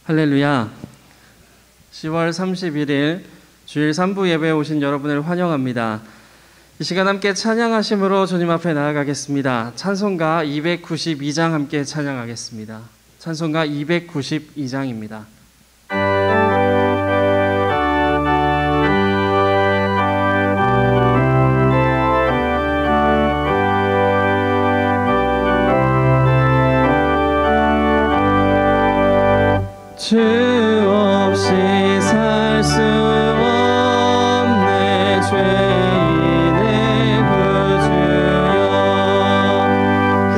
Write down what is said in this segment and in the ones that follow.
할렐루야. 10월 31일 주일 3부 예배에 오신 여러분을 환영합니다. 이 시간 함께 찬양하심으로 주님 앞에 나아가겠습니다. 찬송가 292장 함께 찬양하겠습니다. 찬송가 292장입니다. 주 없이 살 수 없네 죄인의 구주여 그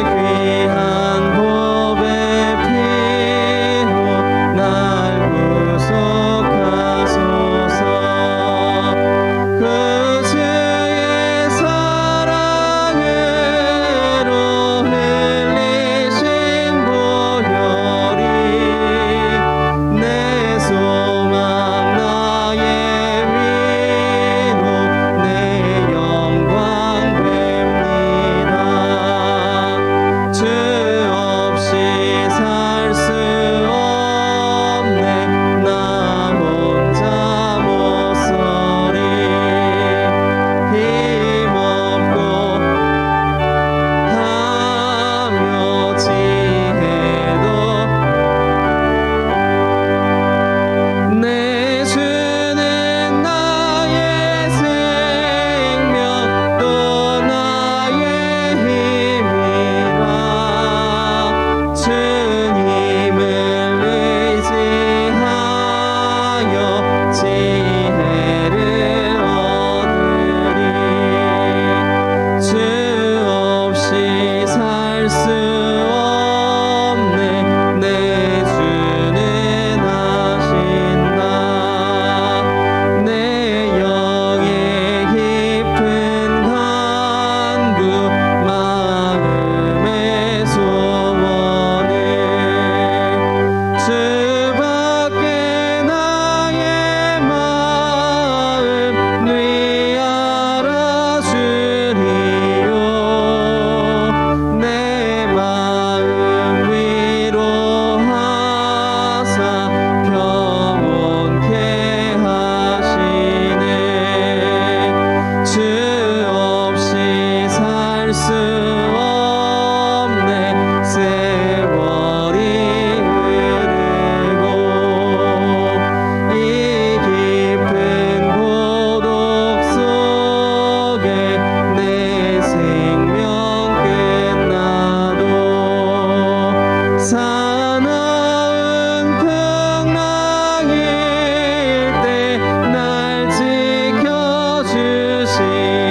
귀한 보배 피로 날 구속하소서 그 주의 사랑으로 흘리신 보혈이 내 소망 나의 위로 내 영광 됩니다. 주 없이 살 수 없네 나 혼자 못 서리 힘없고 하며 지혜도 내 주는 나의 생명 또 나의 힘이라 주님을 의지하여 지혜를 얻으리 주 없이 살 수 없네 내 주는 하신다 내 영의 깊은 간구 마음의 소원을 주밖에 나의 마음 네 알아주리요 내 마음 위로하사 평온케 하시네 주 없이 살 수 없네 세월이 흐르고 이 깊은 고독 속에 내 생명 끝나도 사나운 풍랑일 때 날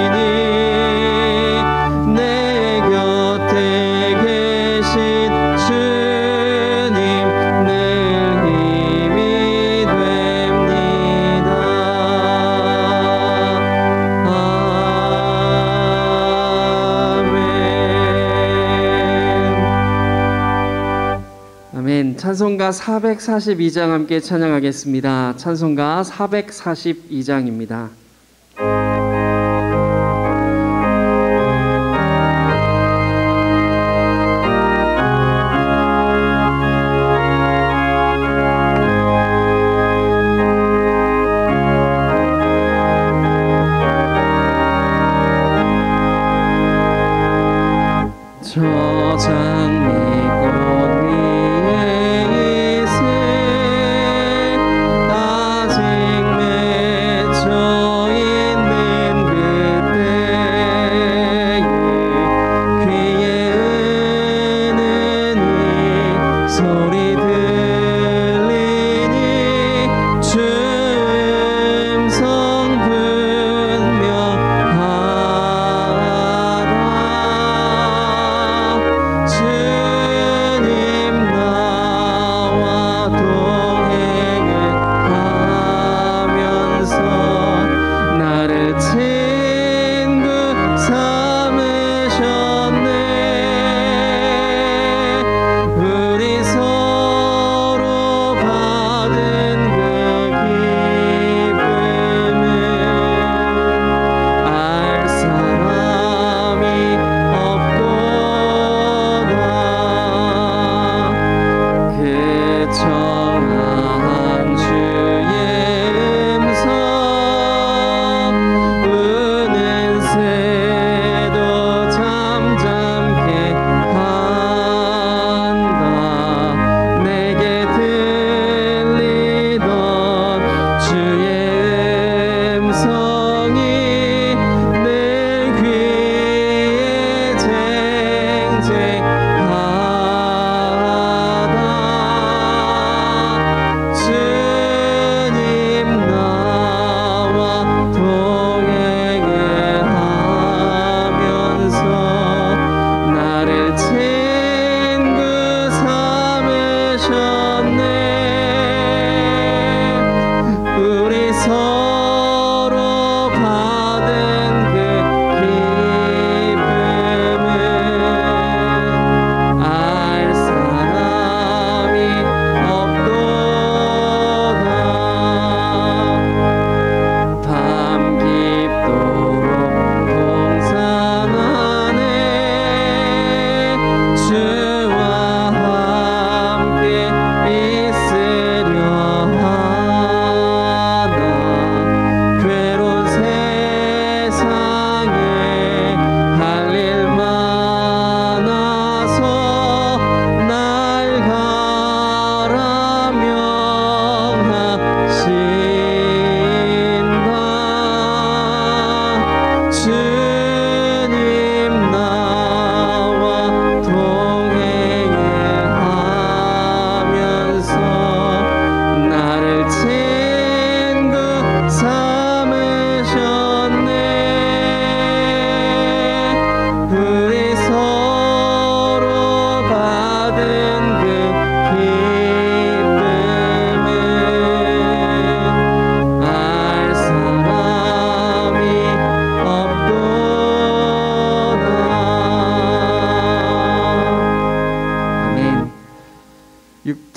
지켜주시니 내 곁에 계신 주님 늘 힘이 됩니다. 아멘. 찬송가 442장 함께 찬양하겠습니다. 찬송가 442장입니다. 저 장미꽃 위에 있을 아직 맺혀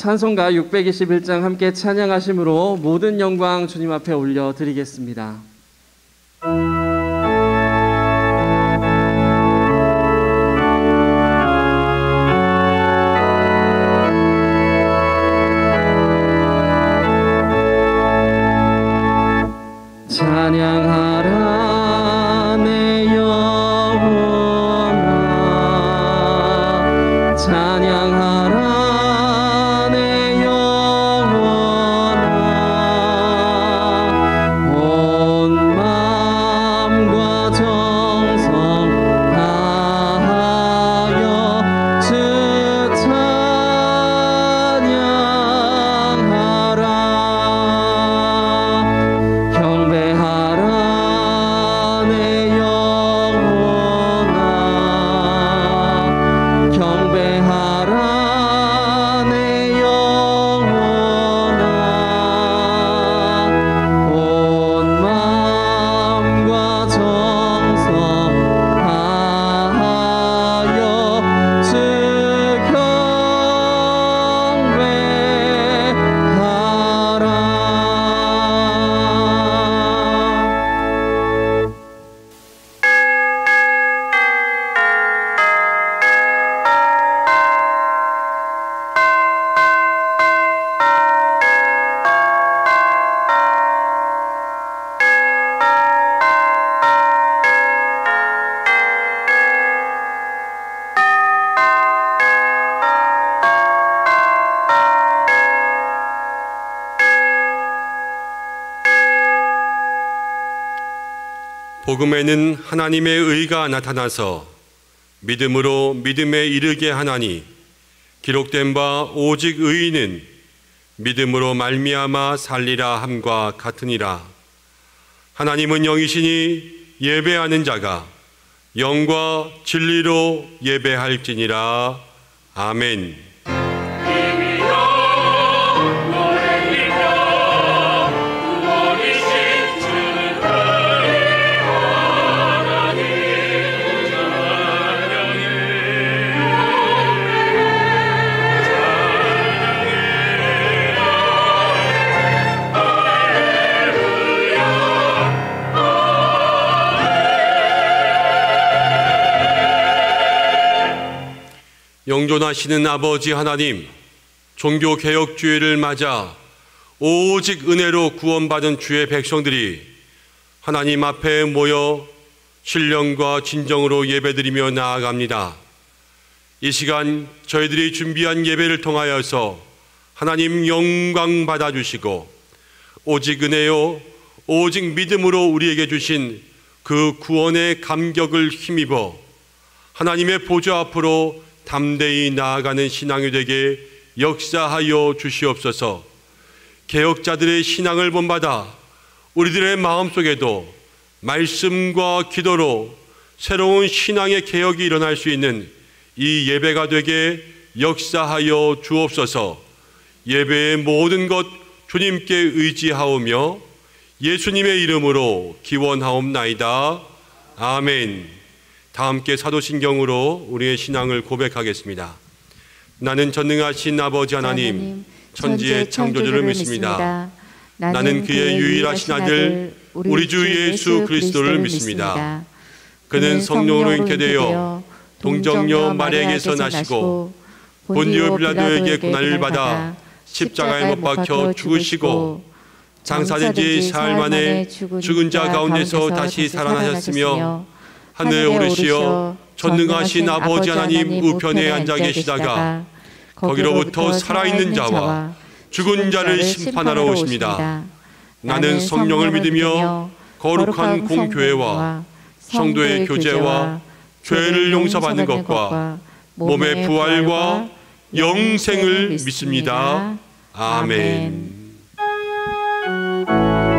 찬송가 621장 함께 찬양하심으로 모든 영광 주님 앞에 올려드리겠습니다. 찬양하라 내 영혼아, 찬양하라 내 영혼아, 온 마음과 정성 다하여 주 찬양하라. 경배하라 내 영혼아, 경배하라 내 영혼아, 온 마음과 정성 다하여 주 경배하라. 복음에는 하나님의 의가 나타나서 믿음으로 믿음에 이르게 하나니 기록된 바 오직 의인은 믿음으로 말미암아 살리라 함과 같으니라. 하나님은 영이시니 예배하는 자가 영과 진리로 예배할지니라. 아멘. 영존하시는 아버지 하나님, 종교개혁주의를 맞아 오직 은혜로 구원받은 주의 백성들이 하나님 앞에 모여 신령과 진정으로 예배드리며 나아갑니다. 이 시간 저희들이 준비한 예배를 통하여서 하나님 영광 받아주시고 오직 은혜요 오직 믿음으로 우리에게 주신 그 구원의 감격을 힘입어 하나님의 보좌 앞으로 담대히 나아가는 신앙이 되게 역사하여 주시옵소서. 개혁자들의 신앙을 본받아 우리들의 마음속에도 말씀과 기도로 새로운 신앙의 개혁이 일어날 수 있는 이 예배가 되게 역사하여 주옵소서. 예배의 모든 것 주님께 의지하오며 예수님의 이름으로 기원하옵나이다. 아멘. 다 함께 사도신경으로 우리의 신앙을 고백하겠습니다. 나는 전능하신 아버지 하나님, 천지의 창조주를 믿습니다. 나는 그의 유일하신 아들 우리 주 예수 그리스도를 믿습니다. 그는 성령으로 잉태되어 동정녀 마리아에게서 나시고 본디오 빌라도에게 고난을 받아 십자가에 못 박혀 죽으시고 장사된 지 사흘 만에 죽은 자 가운데서 다시 살아나셨으며 하늘에 오르시어 전능하신 아버지 하나님 우편에 앉아 계시다가 거기로부터 살아있는 자와 죽은 자를 심판하러 오십니다. 나는 성령을 믿으며 거룩한 공교회와 성도의 교제와 죄를 용서받는 것과 몸의 부활과 영생을 믿습니다. 아멘. 예배자입니다.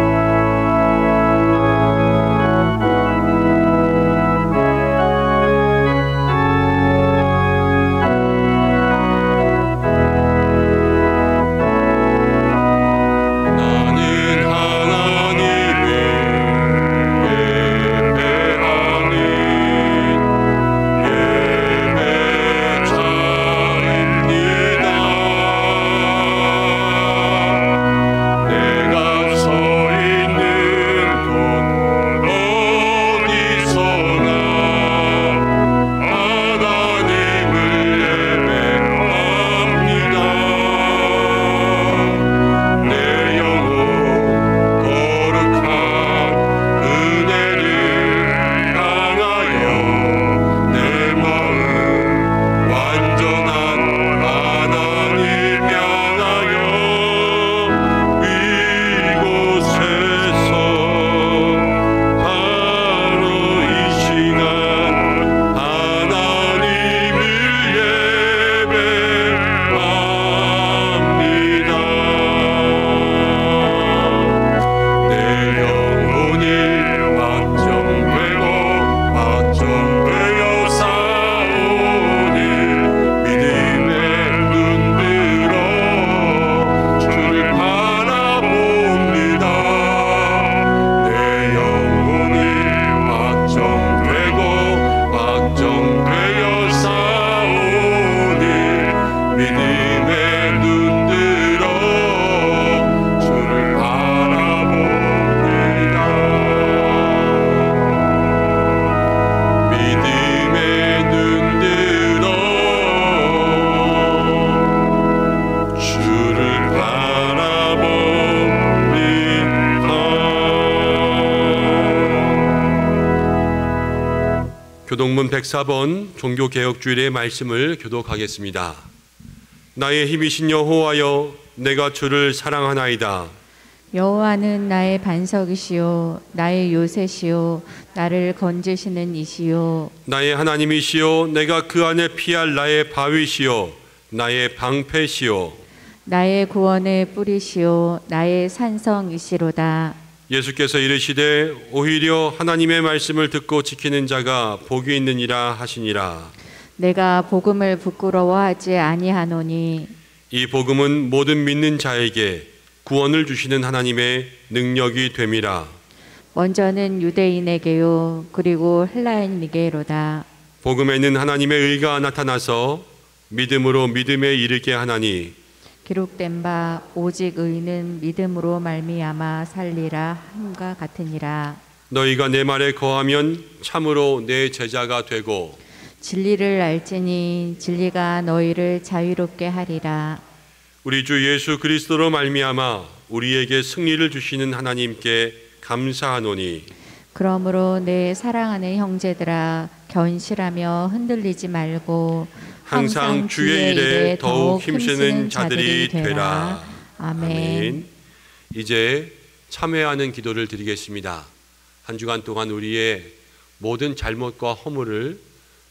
교동문 104번 종교개혁주일의 말씀을 교독하겠습니다. 나의 힘이신 여호와여, 내가 주를 사랑하나이다. 여호와는 나의 반석이시요 나의 요새시요 나를 건지시는 이시요 나의 하나님이시여, 내가 그 안에 피할 나의 바위시요 나의 방패시요 나의 구원의 뿌리시요 나의 산성이시로다. 예수께서 이르시되 오히려 하나님의 말씀을 듣고 지키는 자가 복이 있느니라 하시니라. 내가 복음을 부끄러워하지 아니하노니 이 복음은 모든 믿는 자에게 구원을 주시는 하나님의 능력이 됨이라. 먼저는 유대인에게요 그리고 헬라인에게로다. 복음에는 하나님의 의가 나타나서 믿음으로 믿음에 이르게 하나니 기록된 바 오직 의는 믿음으로 말미암아 살리라 함과 같으니라. 너희가 내 말에 거하면 참으로 내 제자가 되고 진리를 알지니 진리가 너희를 자유롭게 하리라. 우리 주 예수 그리스도로 말미암아 우리에게 승리를 주시는 하나님께 감사하노니 그러므로 내 사랑하는 형제들아 견실하며 흔들리지 말고 항상 주의 일에 더욱 힘쓰는 자들이 되라. 아멘. 이제 참회하는 기도를 드리겠습니다. 한 주간 동안 우리의 모든 잘못과 허물을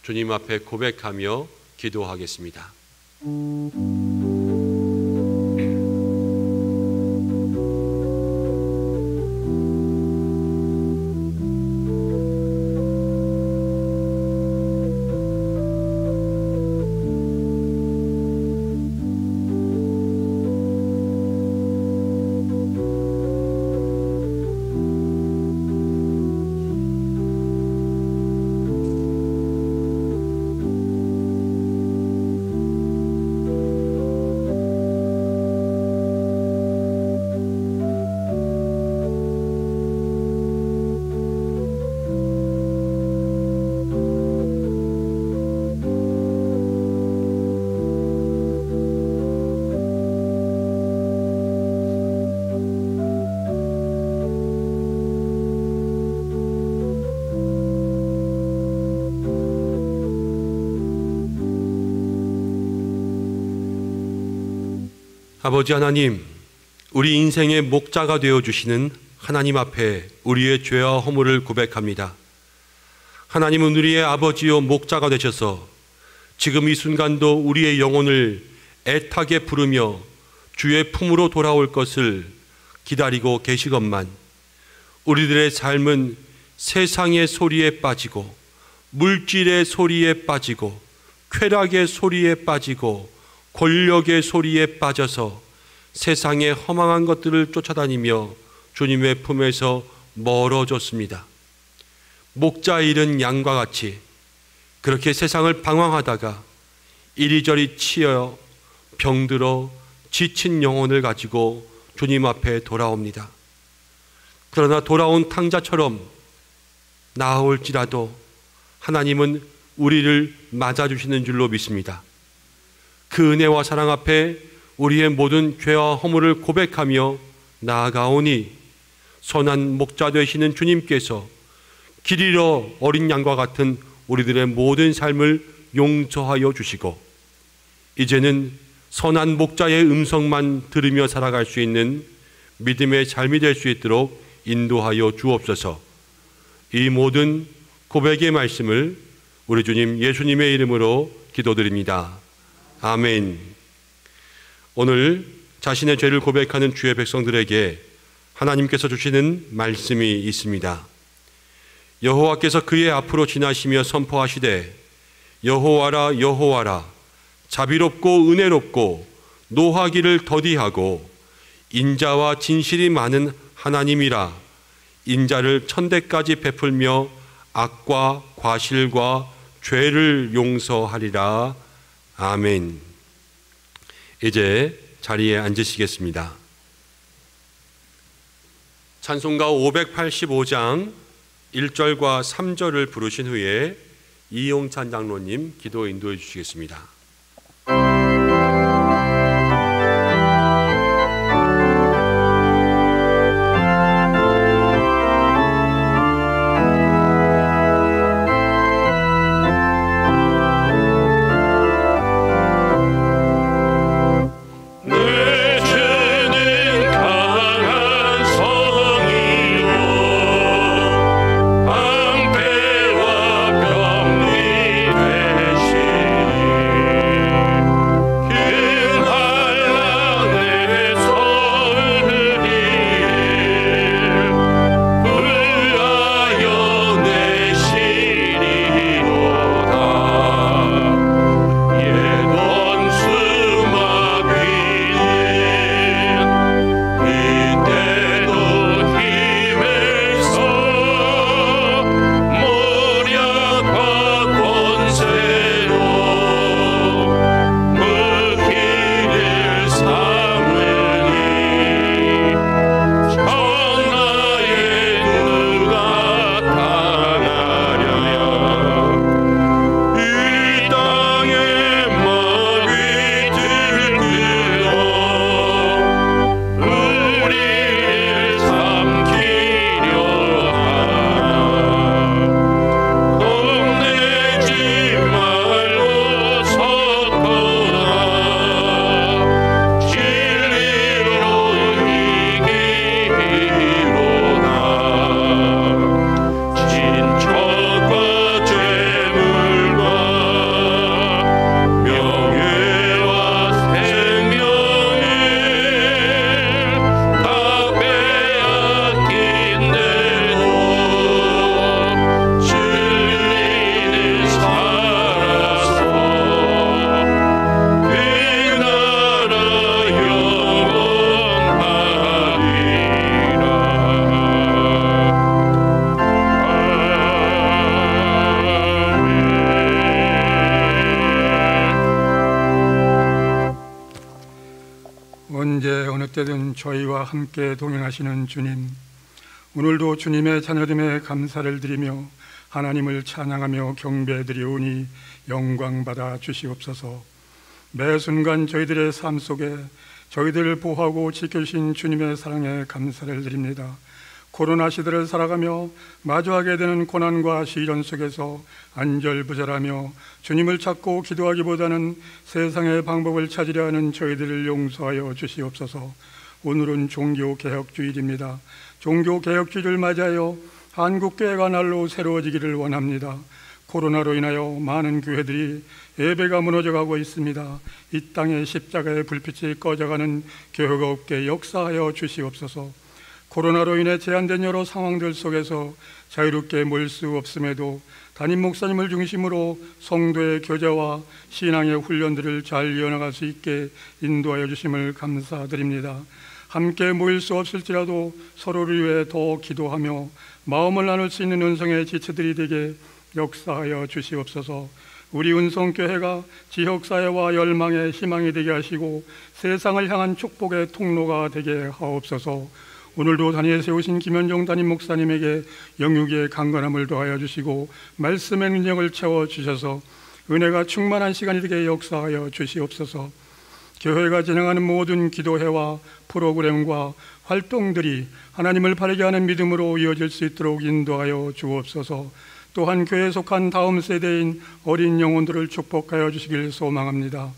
주님 앞에 고백하며 기도하겠습니다. 아버지 하나님, 우리 인생의 목자가 되어주시는 하나님 앞에 우리의 죄와 허물을 고백합니다. 하나님은 우리의 아버지요 목자가 되셔서 지금 이 순간도 우리의 영혼을 애타게 부르며 주의 품으로 돌아올 것을 기다리고 계시건만 우리들의 삶은 세상의 소리에 빠지고 물질의 소리에 빠지고 쾌락의 소리에 빠지고 권력의 소리에 빠져서 세상의 허망한 것들을 쫓아다니며 주님의 품에서 멀어졌습니다. 목자 잃은 양과 같이 그렇게 세상을 방황하다가 이리저리 치여 병들어 지친 영혼을 가지고 주님 앞에 돌아옵니다. 그러나 돌아온 탕자처럼 나아올지라도 하나님은 우리를 맞아주시는 줄로 믿습니다. 그 은혜와 사랑 앞에 우리의 모든 죄와 허물을 고백하며 나아가오니 선한 목자 되시는 주님께서 길 잃어 어린 양과 같은 우리들의 모든 삶을 용서하여 주시고 이제는 선한 목자의 음성만 들으며 살아갈 수 있는 믿음의 삶이 될 수 있도록 인도하여 주옵소서. 이 모든 고백의 말씀을 우리 주님 예수님의 이름으로 기도드립니다. 아멘. 오늘 자신의 죄를 고백하는 주의 백성들에게 하나님께서 주시는 말씀이 있습니다. 여호와께서 그의 앞으로 지나시며 선포하시되 여호와라 여호와라 자비롭고 은혜롭고 노하기를 더디하고 인자와 진실이 많은 하나님이라 인자를 천대까지 베풀며 악과 과실과 죄를 용서하리라. 아멘. 이제 자리에 앉으시겠습니다. 찬송가 585장 1절과 3절을 부르신 후에 이용찬 장로님 기도 인도해 주시겠습니다. 때든 저희와 함께 동행하시는 주님, 오늘도 주님의 자녀됨에 감사를 드리며 하나님을 찬양하며 경배드리오니 영광받아 주시옵소서. 매 순간 저희들의 삶 속에 저희들을 보호하고 지켜주신 주님의 사랑에 감사를 드립니다. 코로나 시대를 살아가며 마주하게 되는 고난과 시련 속에서 안절부절하며 주님을 찾고 기도하기보다는 세상의 방법을 찾으려 하는 저희들을 용서하여 주시옵소서. 오늘은 종교개혁주일입니다. 종교개혁주일을 맞이하여 한국교회가 날로 새로워지기를 원합니다. 코로나로 인하여 많은 교회들이 예배가 무너져가고 있습니다. 이 땅의 십자가의 불빛이 꺼져가는 교회가 없게 역사하여 주시옵소서. 코로나로 인해 제한된 여러 상황들 속에서 자유롭게 모일 수 없음에도 담임 목사님을 중심으로 성도의 교제와 신앙의 훈련들을 잘 이어나갈 수 있게 인도하여 주심을 감사드립니다. 함께 모일 수 없을지라도 서로를 위해 더 기도하며 마음을 나눌 수 있는 은성의 지체들이 되게 역사하여 주시옵소서. 우리 은성교회가 지역사회와 열망의 희망이 되게 하시고 세상을 향한 축복의 통로가 되게 하옵소서. 오늘도 단위에 세우신 김현종 담임 목사님에게 영육의 강건함을 더하여 주시고 말씀의 능력을 채워주셔서 은혜가 충만한 시간이 되게 역사하여 주시옵소서. 교회가 진행하는 모든 기도회와 프로그램과 활동들이 하나님을 바르게 하는 믿음으로 이어질 수 있도록 인도하여 주옵소서. 또한 교회에 속한 다음 세대인 어린 영혼들을 축복하여 주시길 소망합니다.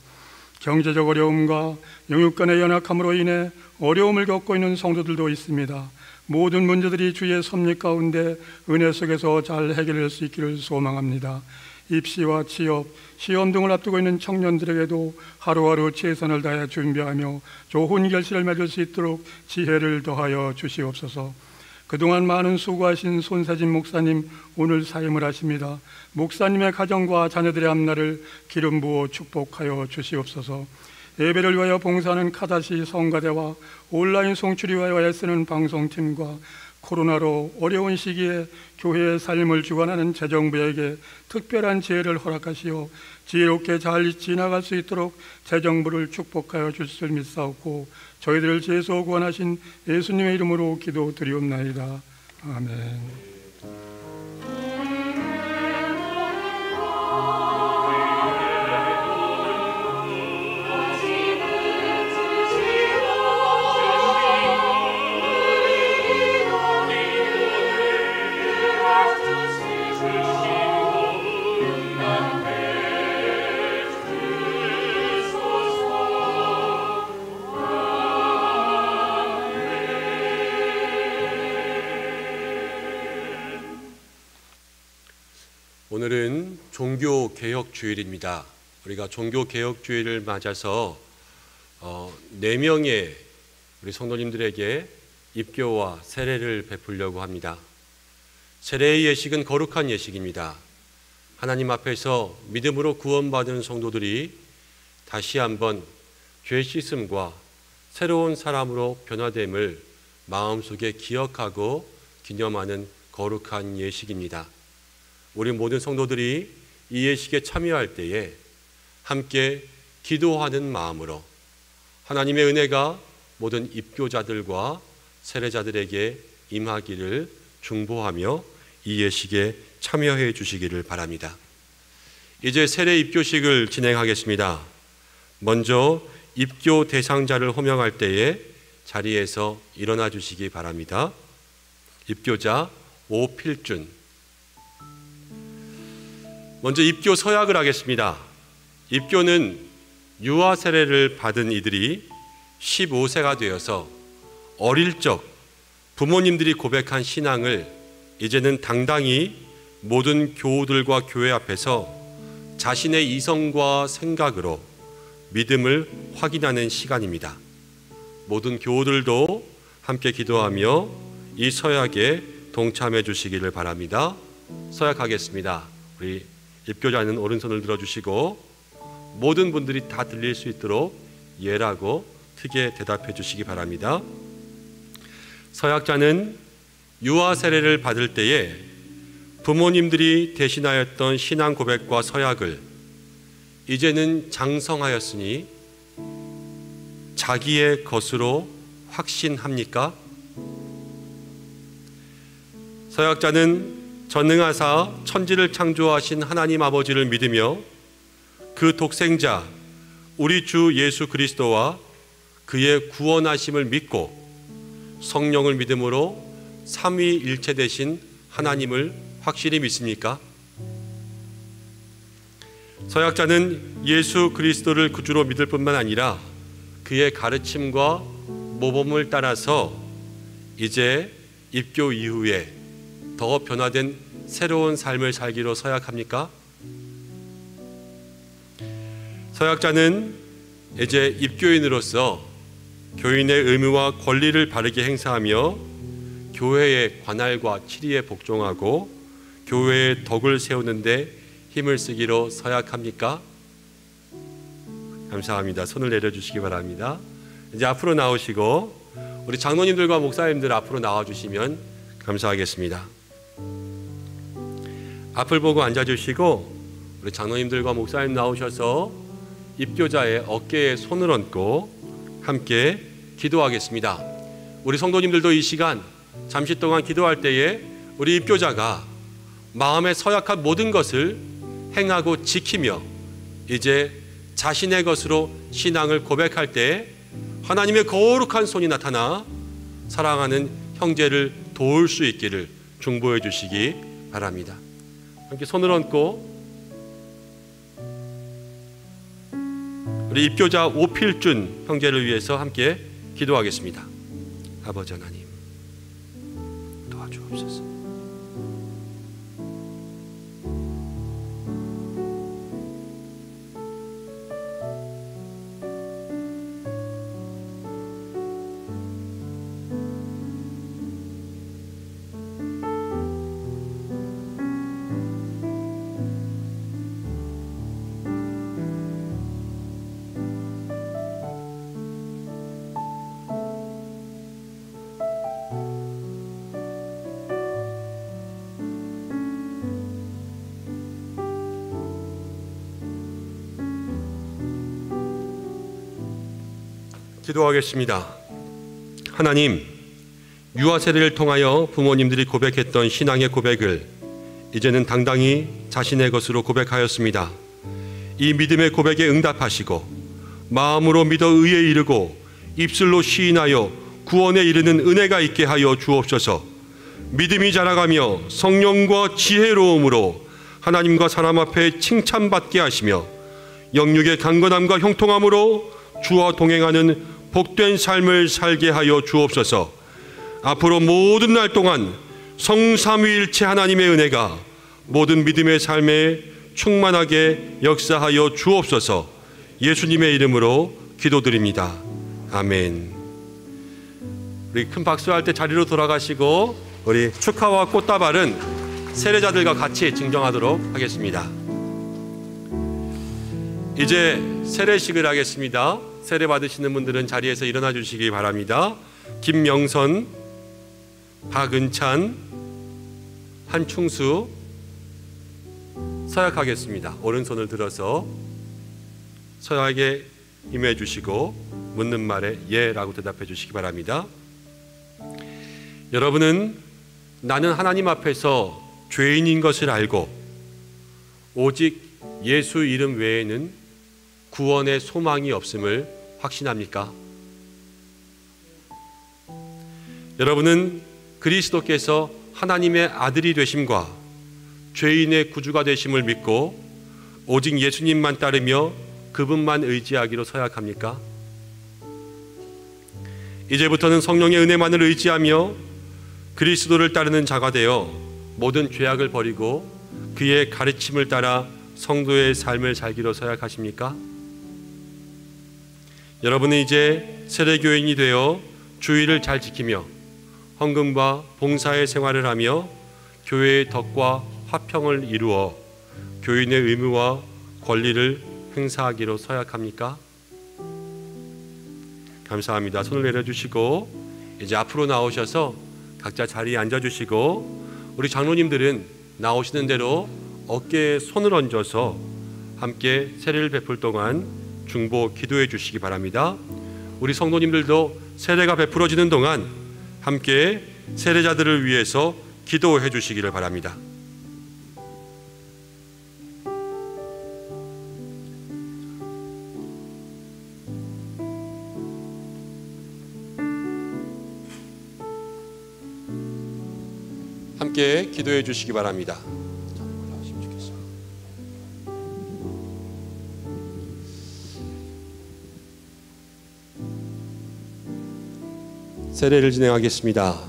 경제적 어려움과 영육 간의 연약함으로 인해 어려움을 겪고 있는 성도들도 있습니다. 모든 문제들이 주의 섭리 가운데 은혜 속에서 잘 해결될 수 있기를 소망합니다. 입시와 취업, 시험 등을 앞두고 있는 청년들에게도 하루하루 최선을 다해 준비하며 좋은 결실을 맺을 수 있도록 지혜를 더하여 주시옵소서. 그동안 많은 수고하신 손세진 목사님 오늘 사임을 하십니다. 목사님의 가정과 자녀들의 앞날을 기름 부어 축복하여 주시옵소서. 예배를 위하여 봉사하는 카다시 성가대와 온라인 송출을 위하여 애쓰는 방송팀과 코로나로 어려운 시기에 교회의 삶을 주관하는 재정부에게 특별한 지혜를 허락하시어 지혜롭게 잘 지나갈 수 있도록 재정부를 축복하여 주실 믿사옵고 저희들을 지혜서 구원하신 예수님의 이름으로 기도드리옵나이다. 아멘. 오늘은 종교개혁주일입니다. 우리가 종교개혁주일을 맞아서 4명의 우리 성도님들에게 입교와 세례를 베풀려고 합니다. 세례의 예식은 거룩한 예식입니다. 하나님 앞에서 믿음으로 구원받은 성도들이 다시 한번 죄 씻음과 새로운 사람으로 변화됨을 마음속에 기억하고 기념하는 거룩한 예식입니다. 우리 모든 성도들이 이 예식에 참여할 때에 함께 기도하는 마음으로 하나님의 은혜가 모든 입교자들과 세례자들에게 임하기를 중보하며 이 예식에 참여해 주시기를 바랍니다. 이제 세례 입교식을 진행하겠습니다. 먼저 입교 대상자를 호명할 때에 자리에서 일어나 주시기 바랍니다. 입교자 오필준. 먼저 입교 서약을 하겠습니다. 입교는 유아 세례를 받은 이들이 15세가 되어서 어릴 적 부모님들이 고백한 신앙을 이제는 당당히 모든 교우들과 교회 앞에서 자신의 이성과 생각으로 믿음을 확인하는 시간입니다. 모든 교우들도 함께 기도하며 이 서약에 동참해 주시기를 바랍니다. 서약하겠습니다. 우리 입교자는 오른손을 들어주시고 모든 분들이 다 들릴 수 있도록 예라고 크게 대답해 주시기 바랍니다. 서약자는 유아 세례를 받을 때에 부모님들이 대신하였던 신앙 고백과 서약을 이제는 장성하였으니 자기의 것으로 확신합니까? 서약자는 전능하사 천지를 창조하신 하나님 아버지를 믿으며 그 독생자 우리 주 예수 그리스도와 그의 구원하심을 믿고 성령을 믿음으로 삼위일체 되신 하나님을 확실히 믿습니까? 서약자는 예수 그리스도를 구주로 믿을 뿐만 아니라 그의 가르침과 모범을 따라서 이제 입교 이후에 더 변화된 새로운 삶을 살기로 서약합니까? 서약자는 이제 입교인으로서 교인의 의무와 권리를 바르게 행사하며 교회의 관할과 치리에 복종하고 교회의 덕을 세우는 데 힘을 쓰기로 서약합니까? 감사합니다. 손을 내려주시기 바랍니다. 이제 앞으로 나오시고 우리 장로님들과 목사님들 앞으로 나와주시면 감사하겠습니다. 앞을 보고 앉아주시고 우리 장로님들과 목사님 나오셔서 입교자의 어깨에 손을 얹고 함께 기도하겠습니다. 우리 성도님들도 이 시간 잠시 동안 기도할 때에 우리 입교자가 마음에 서약한 모든 것을 행하고 지키며 이제 자신의 것으로 신앙을 고백할 때 하나님의 거룩한 손이 나타나 사랑하는 형제를 도울 수 있기를 중보해 주시기 바랍니다. 함께 손을 얹고 우리 입교자 오필준 형제를 위해서 함께 기도하겠습니다. 아버지 하나님 도와주옵소서. 기도하겠습니다. 하나님, 유아 세례를 통하여 부모님들이 고백했던 신앙의 고백을 이제는 당당히 자신의 것으로 고백하였습니다. 이 믿음의 고백에 응답하시고 마음으로 믿어 의에 이르고 입술로 시인하여 구원에 이르는 은혜가 있게 하여 주옵소서. 믿음이 자라가며 성령과 지혜로움으로 하나님과 사람 앞에 칭찬받게 하시며 영육의 강건함과 형통함으로 주와 동행하는 복된 삶을 살게 하여 주옵소서. 앞으로 모든 날 동안 성삼위일체 하나님의 은혜가 모든 믿음의 삶에 충만하게 역사하여 주옵소서. 예수님의 이름으로 기도드립니다. 아멘. 우리 큰 박수할 때 자리로 돌아가시고 우리 축하와 꽃다발은 세례자들과 같이 증정하도록 하겠습니다. 이제 세례식을 하겠습니다. 세례 받으시는 분들은 자리에서 일어나 주시기 바랍니다. 김명선, 박은찬, 한충수 서약하겠습니다. 오른손을 들어서 서약에 임해 주시고 묻는 말에 예라고 대답해 주시기 바랍니다. 여러분은 나는 하나님 앞에서 죄인인 것을 알고 오직 예수 이름 외에는 구원의 소망이 없음을 확신합니까? 여러분은 그리스도께서 하나님의 아들이 되심과 죄인의 구주가 되심을 믿고 오직 예수님만 따르며 그분만 의지하기로 서약합니까? 이제부터는 성령의 은혜만을 의지하며 그리스도를 따르는 자가 되어 모든 죄악을 버리고 그의 가르침을 따라 성도의 삶을 살기로 서약하십니까? 여러분은 이제 세례교인이 되어 주의를 잘 지키며 헌금과 봉사의 생활을 하며 교회의 덕과 화평을 이루어 교인의 의무와 권리를 행사하기로 서약합니까? 감사합니다. 손을 내려주시고 이제 앞으로 나오셔서 각자 자리에 앉아주시고 우리 장로님들은 나오시는 대로 어깨에 손을 얹어서 함께 세례를 베풀 동안 중보 기도해 주시기 바랍니다. 우리 성도님들도 세례가 베풀어지는 동안 함께 세례자들을 위해서 기도해 주시기를 바랍니다. 함께 기도해 주시기 바랍니다. 세례를 진행하겠습니다.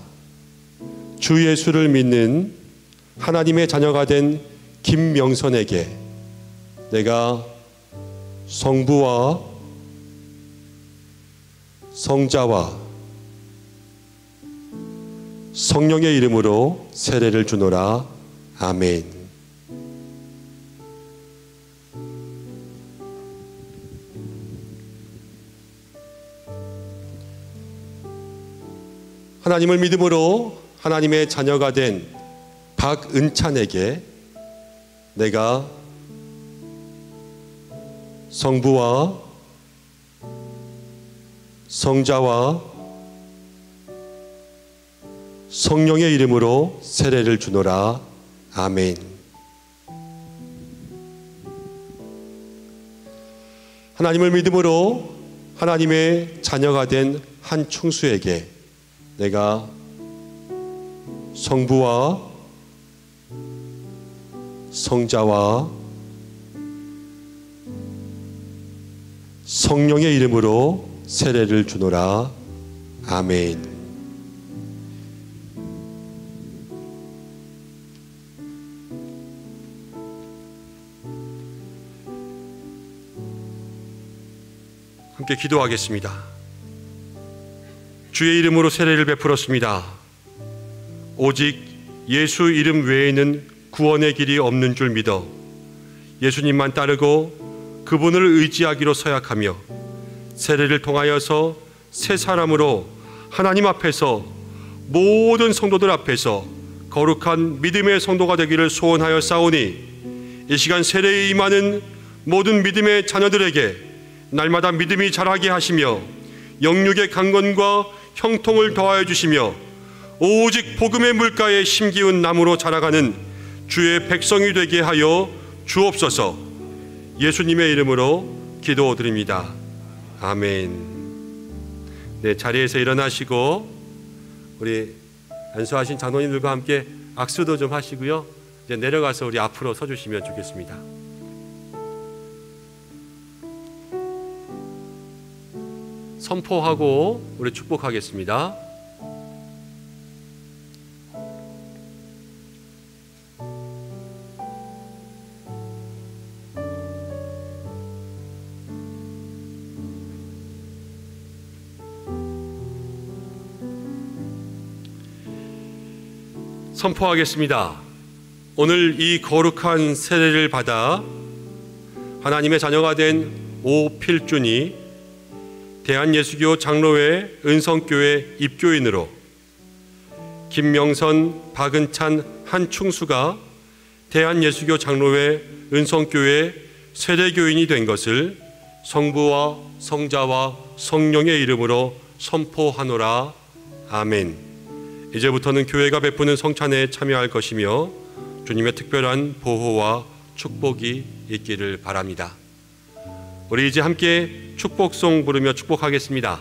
주 예수를 믿는 하나님의 자녀가 된 김명선에게 내가 성부와 성자와 성령의 이름으로 세례를 주노라. 아멘. 하나님을 믿음으로 하나님의 자녀가 된 박은찬에게 내가 성부와 성자와 성령의 이름으로 세례를 주노라. 아멘. 하나님을 믿음으로 하나님의 자녀가 된 한충수에게 내가 성부와 성자와 성령의 이름으로 세례를 주노라. 아멘. 함께 기도하겠습니다. 주의 이름으로 세례를 베풀었습니다. 오직 예수 이름 외에는 구원의 길이 없는 줄 믿어 예수님만 따르고 그분을 의지하기로 서약하며 세례를 통하여서 새 사람으로 하나님 앞에서 모든 성도들 앞에서 거룩한 믿음의 성도가 되기를 소원하여 싸우니 이 시간 세례에 임하는 모든 믿음의 자녀들에게 날마다 믿음이 자라게 하시며 영육의 강건과 형통을 더하여 주시며 오직 복음의 물가에 심기운 나무로 자라가는 주의 백성이 되게 하여 주옵소서. 예수님의 이름으로 기도드립니다. 아멘. 네, 자리에서 일어나시고 우리 안수하신 장로님들과 함께 악수도 좀 하시고요. 이제 내려가서 우리 앞으로 서주시면 좋겠습니다. 선포하고 우리 축복하겠습니다. 선포하겠습니다. 오늘 이 거룩한 세례를 받아 하나님의 자녀가 된 오필준이 대한예수교 장로회 은성교회 입교인으로, 김명선, 박은찬, 한충수가 대한예수교 장로회 은성교회 세례교인이 된 것을 성부와 성자와 성령의 이름으로 선포하노라. 아멘. 이제부터는 교회가 베푸는 성찬회에 참여할 것이며 주님의 특별한 보호와 축복이 있기를 바랍니다. 우리 이제 함께 축복송 부르며 축복하겠습니다.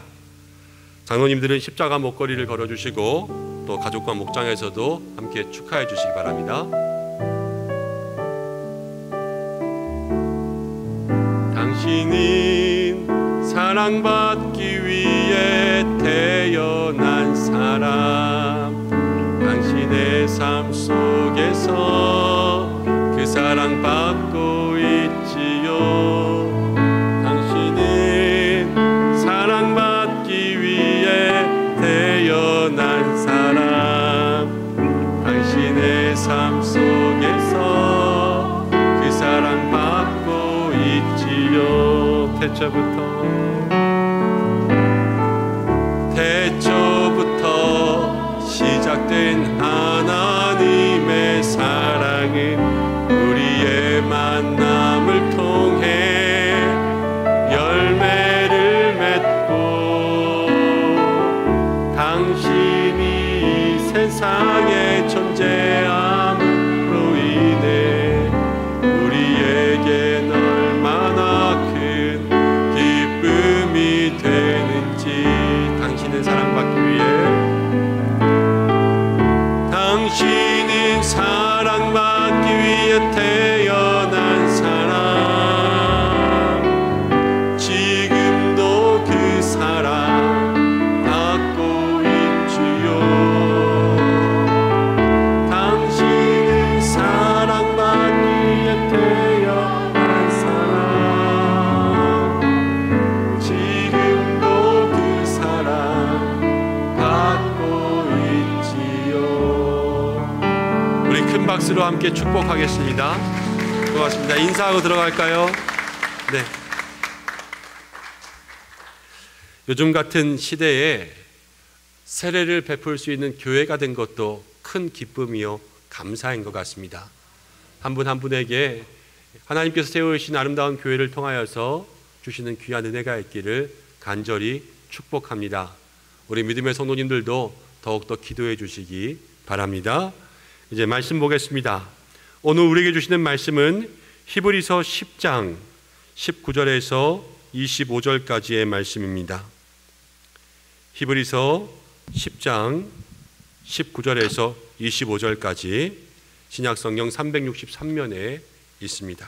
장로님들은 십자가 목걸이를 걸어주시고 또 가족과 목장에서도 함께 축하해 주시기 바랍니다. 당신은 사랑받기 위해 태어난 사람, 당신의 삶 속에서 그 사랑받고 있지요. 태어난 사람, 당신의 삶 속에서 그 사랑 받고 있지요. 태초부터 시작된 하나님의 사랑은 우리의 만남을 통해 열매를 맺고 당신이 세상에 존재함으로 인해 우리에겐 얼마나 큰 기쁨이 되는지. 당신은 사랑받기 위해, 당신은 사랑받기 위해 태어난 사람, 지금도 그 사랑 받고 있지요. 당신은 사랑받기 위해 태어난 사람, 지금도 그 사랑 받고 있지요. 우리 큰 박수로 함께 축복하겠습니다. 고맙습니다. 인사하고 들어갈까요? 네. 요즘 같은 시대에 세례를 베풀 수 있는 교회가 된 것도 큰 기쁨이요 감사인 것 같습니다. 한 분 한 분에게 하나님께서 세우신 아름다운 교회를 통하여서 주시는 귀한 은혜가 있기를 간절히 축복합니다. 우리 믿음의 성도님들도 더욱더 기도해 주시기 바랍니다. 이제 말씀 보겠습니다. 오늘 우리에게 주시는 말씀은 히브리서 10장 19절에서 25절까지의 말씀입니다. 히브리서 10장 19절에서 25절까지 신약성경 363면에 있습니다.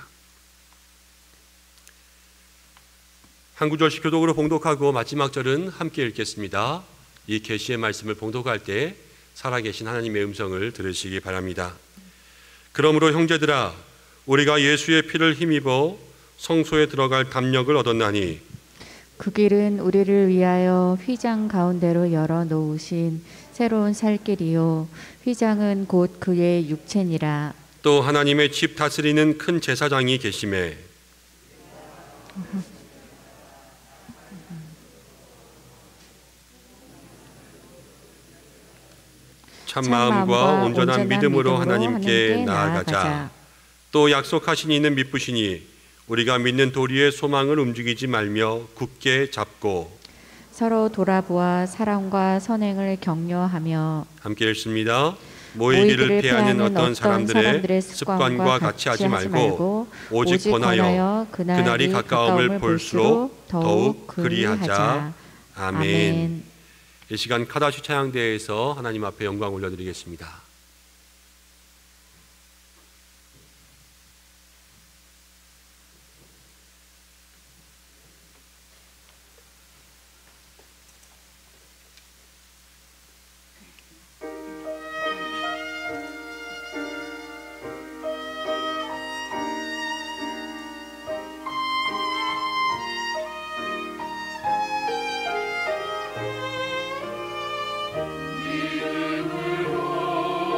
한 구절씩 교독으로 봉독하고 마지막 절은 함께 읽겠습니다. 이 계시의 말씀을 봉독할 때 살아계신 하나님의 음성을 들으시기 바랍니다. 그러므로 형제들아, 우리가 예수의 피를 힘입어 성소에 들어갈 담력을 얻었나니 그 길은 우리를 위하여 휘장 가운데로 열어 놓으신 새로운 살 길이요 휘장은 곧 그의 육체니라. 또 하나님의 집 다스리는 큰 제사장이 계심에 참 마음과 온전한 믿음으로 하나님께 나아가자. 또 약속하신 이는 미쁘시니 우리가 믿는 도리의 소망을 움직이지 말며 굳게 잡고 서로 돌아보아 사랑과 선행을 격려하며. 함께 읽습니다. 모이기를 피하는 어떤 사람들의 습관과 같이 하지 말고 오직 권하여 그날이 가까움을 볼수록 더욱 그리하자. 아멘. 이 시간 카다시 찬양대에서 하나님 앞에 영광 올려드리겠습니다. 이름으로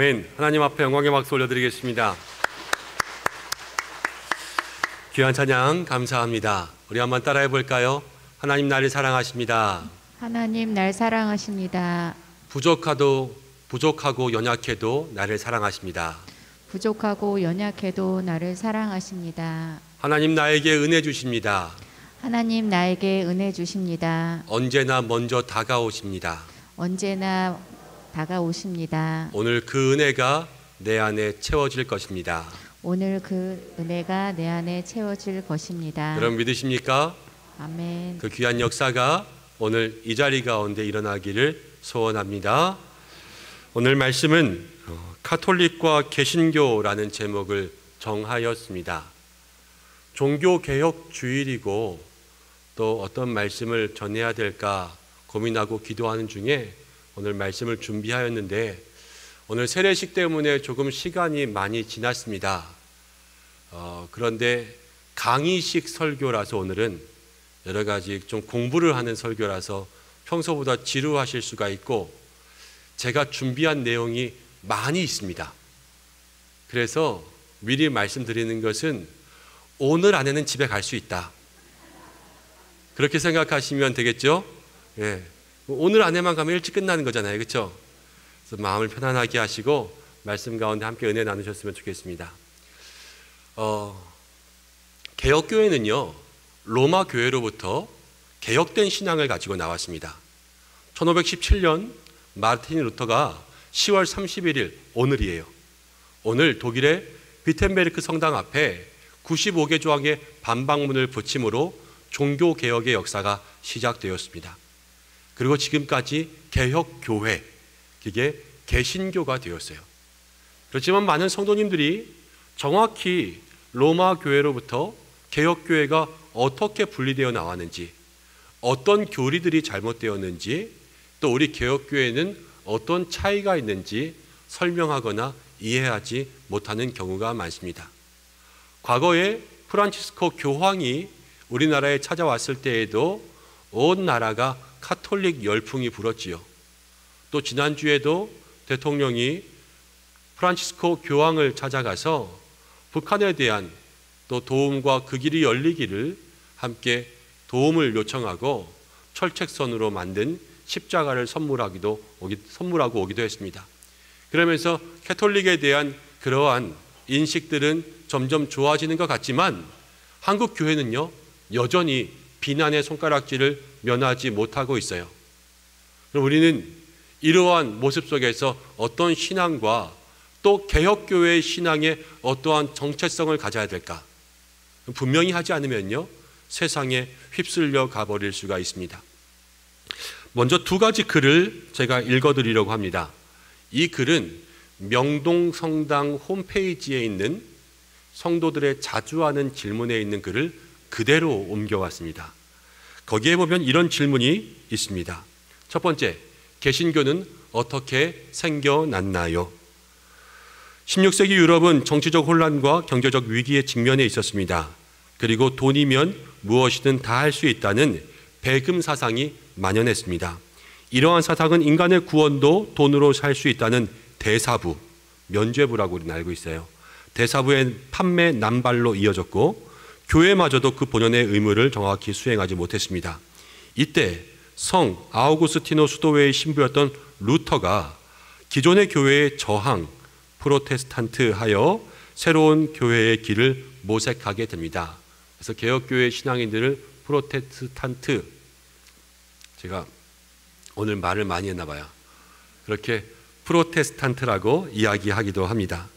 아멘. 하나님 앞에 영광의 박수 올려드리겠습니다. 귀한 찬양 감사합니다. 우리 한번 따라해 볼까요? 하나님 나를 사랑하십니다. 하나님 날 사랑하십니다. 부족하고 연약해도 나를 사랑하십니다. 부족하고 연약해도 나를 사랑하십니다. 하나님 나에게 은혜 주십니다. 하나님 나에게 은혜 주십니다. 언제나 먼저 다가오십니다. 언제나 다가오십니다. 오늘 그 은혜가 내 안에 채워질 것입니다. 오늘 그 은혜가 내 안에 채워질 것입니다. 여러분 믿으십니까? 아멘. 그 귀한 역사가 오늘 이 자리 가운데 일어나기를 소원합니다. 오늘 말씀은 카톨릭과 개신교라는 제목을 정하였습니다. 종교개혁 주일이고 또 어떤 말씀을 전해야 될까 고민하고 기도하는 중에 오늘 말씀을 준비하였는데 오늘 세례식 때문에 조금 시간이 많이 지났습니다. 그런데 강의식 설교라서 오늘은 여러 가지 좀 공부를 하는 설교라서 평소보다 지루하실 수가 있고 제가 준비한 내용이 많이 있습니다. 그래서 미리 말씀드리는 것은 오늘 안에는 집에 갈 수 있다. 그렇게 생각하시면 되겠죠? 예. 오늘 안에만 가면 일찍 끝나는 거잖아요. 그렇죠? 그래서 마음을 편안하게 하시고 말씀 가운데 함께 은혜 나누셨으면 좋겠습니다. 개혁교회는요, 로마 교회로부터 개혁된 신앙을 가지고 나왔습니다. 1517년 마르틴 루터가 10월 31일 오늘이에요. 오늘 독일의 비텐베르크 성당 앞에 95개 조항의 반박문을 붙임으로 종교개혁의 역사가 시작되었습니다. 그리고 지금까지 개혁교회, 이게 개신교가 되었어요. 그렇지만 많은 성도님들이 정확히 로마 교회로부터 개혁교회가 어떻게 분리되어 나왔는지, 어떤 교리들이 잘못되었는지, 또 우리 개혁교회는 어떤 차이가 있는지 설명하거나 이해하지 못하는 경우가 많습니다. 과거에 프란치스코 교황이 우리나라에 찾아왔을 때에도 온 나라가 카톨릭 열풍이 불었지요. 또 지난주에도 대통령이 프란치스코 교황을 찾아가서 북한에 대한 또 도움과 그 길이 열리기를 함께 도움을 요청하고 철책선으로 만든 십자가를 선물하고 오기도 했습니다. 그러면서 캐톨릭에 대한 그러한 인식들은 점점 좋아지는 것 같지만 한국 교회는요, 여전히 비난의 손가락질을 면하지 못하고 있어요. 그럼 우리는 이러한 모습 속에서 어떤 신앙과 또 개혁교회의 신앙에 어떠한 정체성을 가져야 될까? 분명히 하지 않으면요, 세상에 휩쓸려 가버릴 수가 있습니다. 먼저 두 가지 글을 제가 읽어드리려고 합니다. 이 글은 명동성당 홈페이지에 있는 성도들의 자주 하는 질문에 있는 글을 그대로 옮겨왔습니다. 거기에 보면 이런 질문이 있습니다. 첫 번째, 개신교는 어떻게 생겨났나요? 16세기 유럽은 정치적 혼란과 경제적 위기에 직면해 있었습니다. 그리고 돈이면 무엇이든 다 할 수 있다는 배금 사상이 만연했습니다. 이러한 사상은 인간의 구원도 돈으로 살 수 있다는 대사부, 면죄부라고 우리는 알고 있어요. 대사부의 판매 남발로 이어졌고 교회마저도 그 본연의 의무를 정확히 수행하지 못했습니다. 이때 성 아우구스티노 수도회의 신부였던 루터가 기존의 교회의 저항, 프로테스탄트하여 새로운 교회의 길을 모색하게 됩니다. 그래서 개혁교회 신앙인들을 프로테스탄트, 제가 오늘 말을 많이 했나 봐요. 그렇게 프로테스탄트라고 이야기하기도 합니다.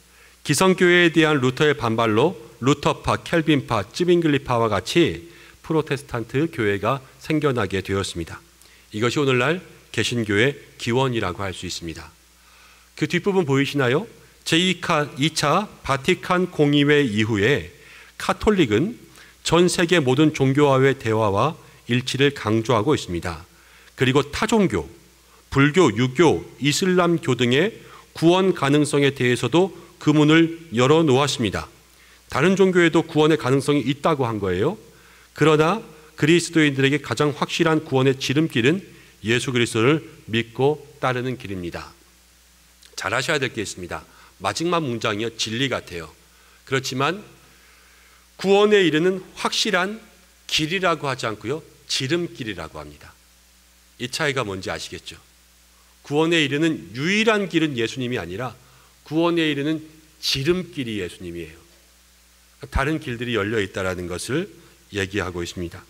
기성교회에 대한 루터의 반발로 루터파, 켈빈파, 찌빙글리파와 같이 프로테스탄트 교회가 생겨나게 되었습니다. 이것이 오늘날 개신교의 기원이라고 할 수 있습니다. 그 뒷부분 보이시나요? 제2차 바티칸 공의회 이후에 카톨릭은 전 세계 모든 종교와의 대화와 일치를 강조하고 있습니다. 그리고 타종교, 불교, 유교, 이슬람교 등의 구원 가능성에 대해서도 그 문을 열어놓았습니다. 다른 종교에도 구원의 가능성이 있다고 한 거예요. 그러나 그리스도인들에게 가장 확실한 구원의 지름길은 예수 그리스도를 믿고 따르는 길입니다. 잘 하셔야 될 게 있습니다. 마지막 문장이요, 진리 같아요. 그렇지만 구원에 이르는 확실한 길이라고 하지 않고요, 지름길이라고 합니다. 이 차이가 뭔지 아시겠죠? 구원에 이르는 유일한 길은 예수님이 아니라 구원에 이르는 지름길이 예수님이에요. 다른 길들이 열려 있다는 것을 얘기하고 있습니다.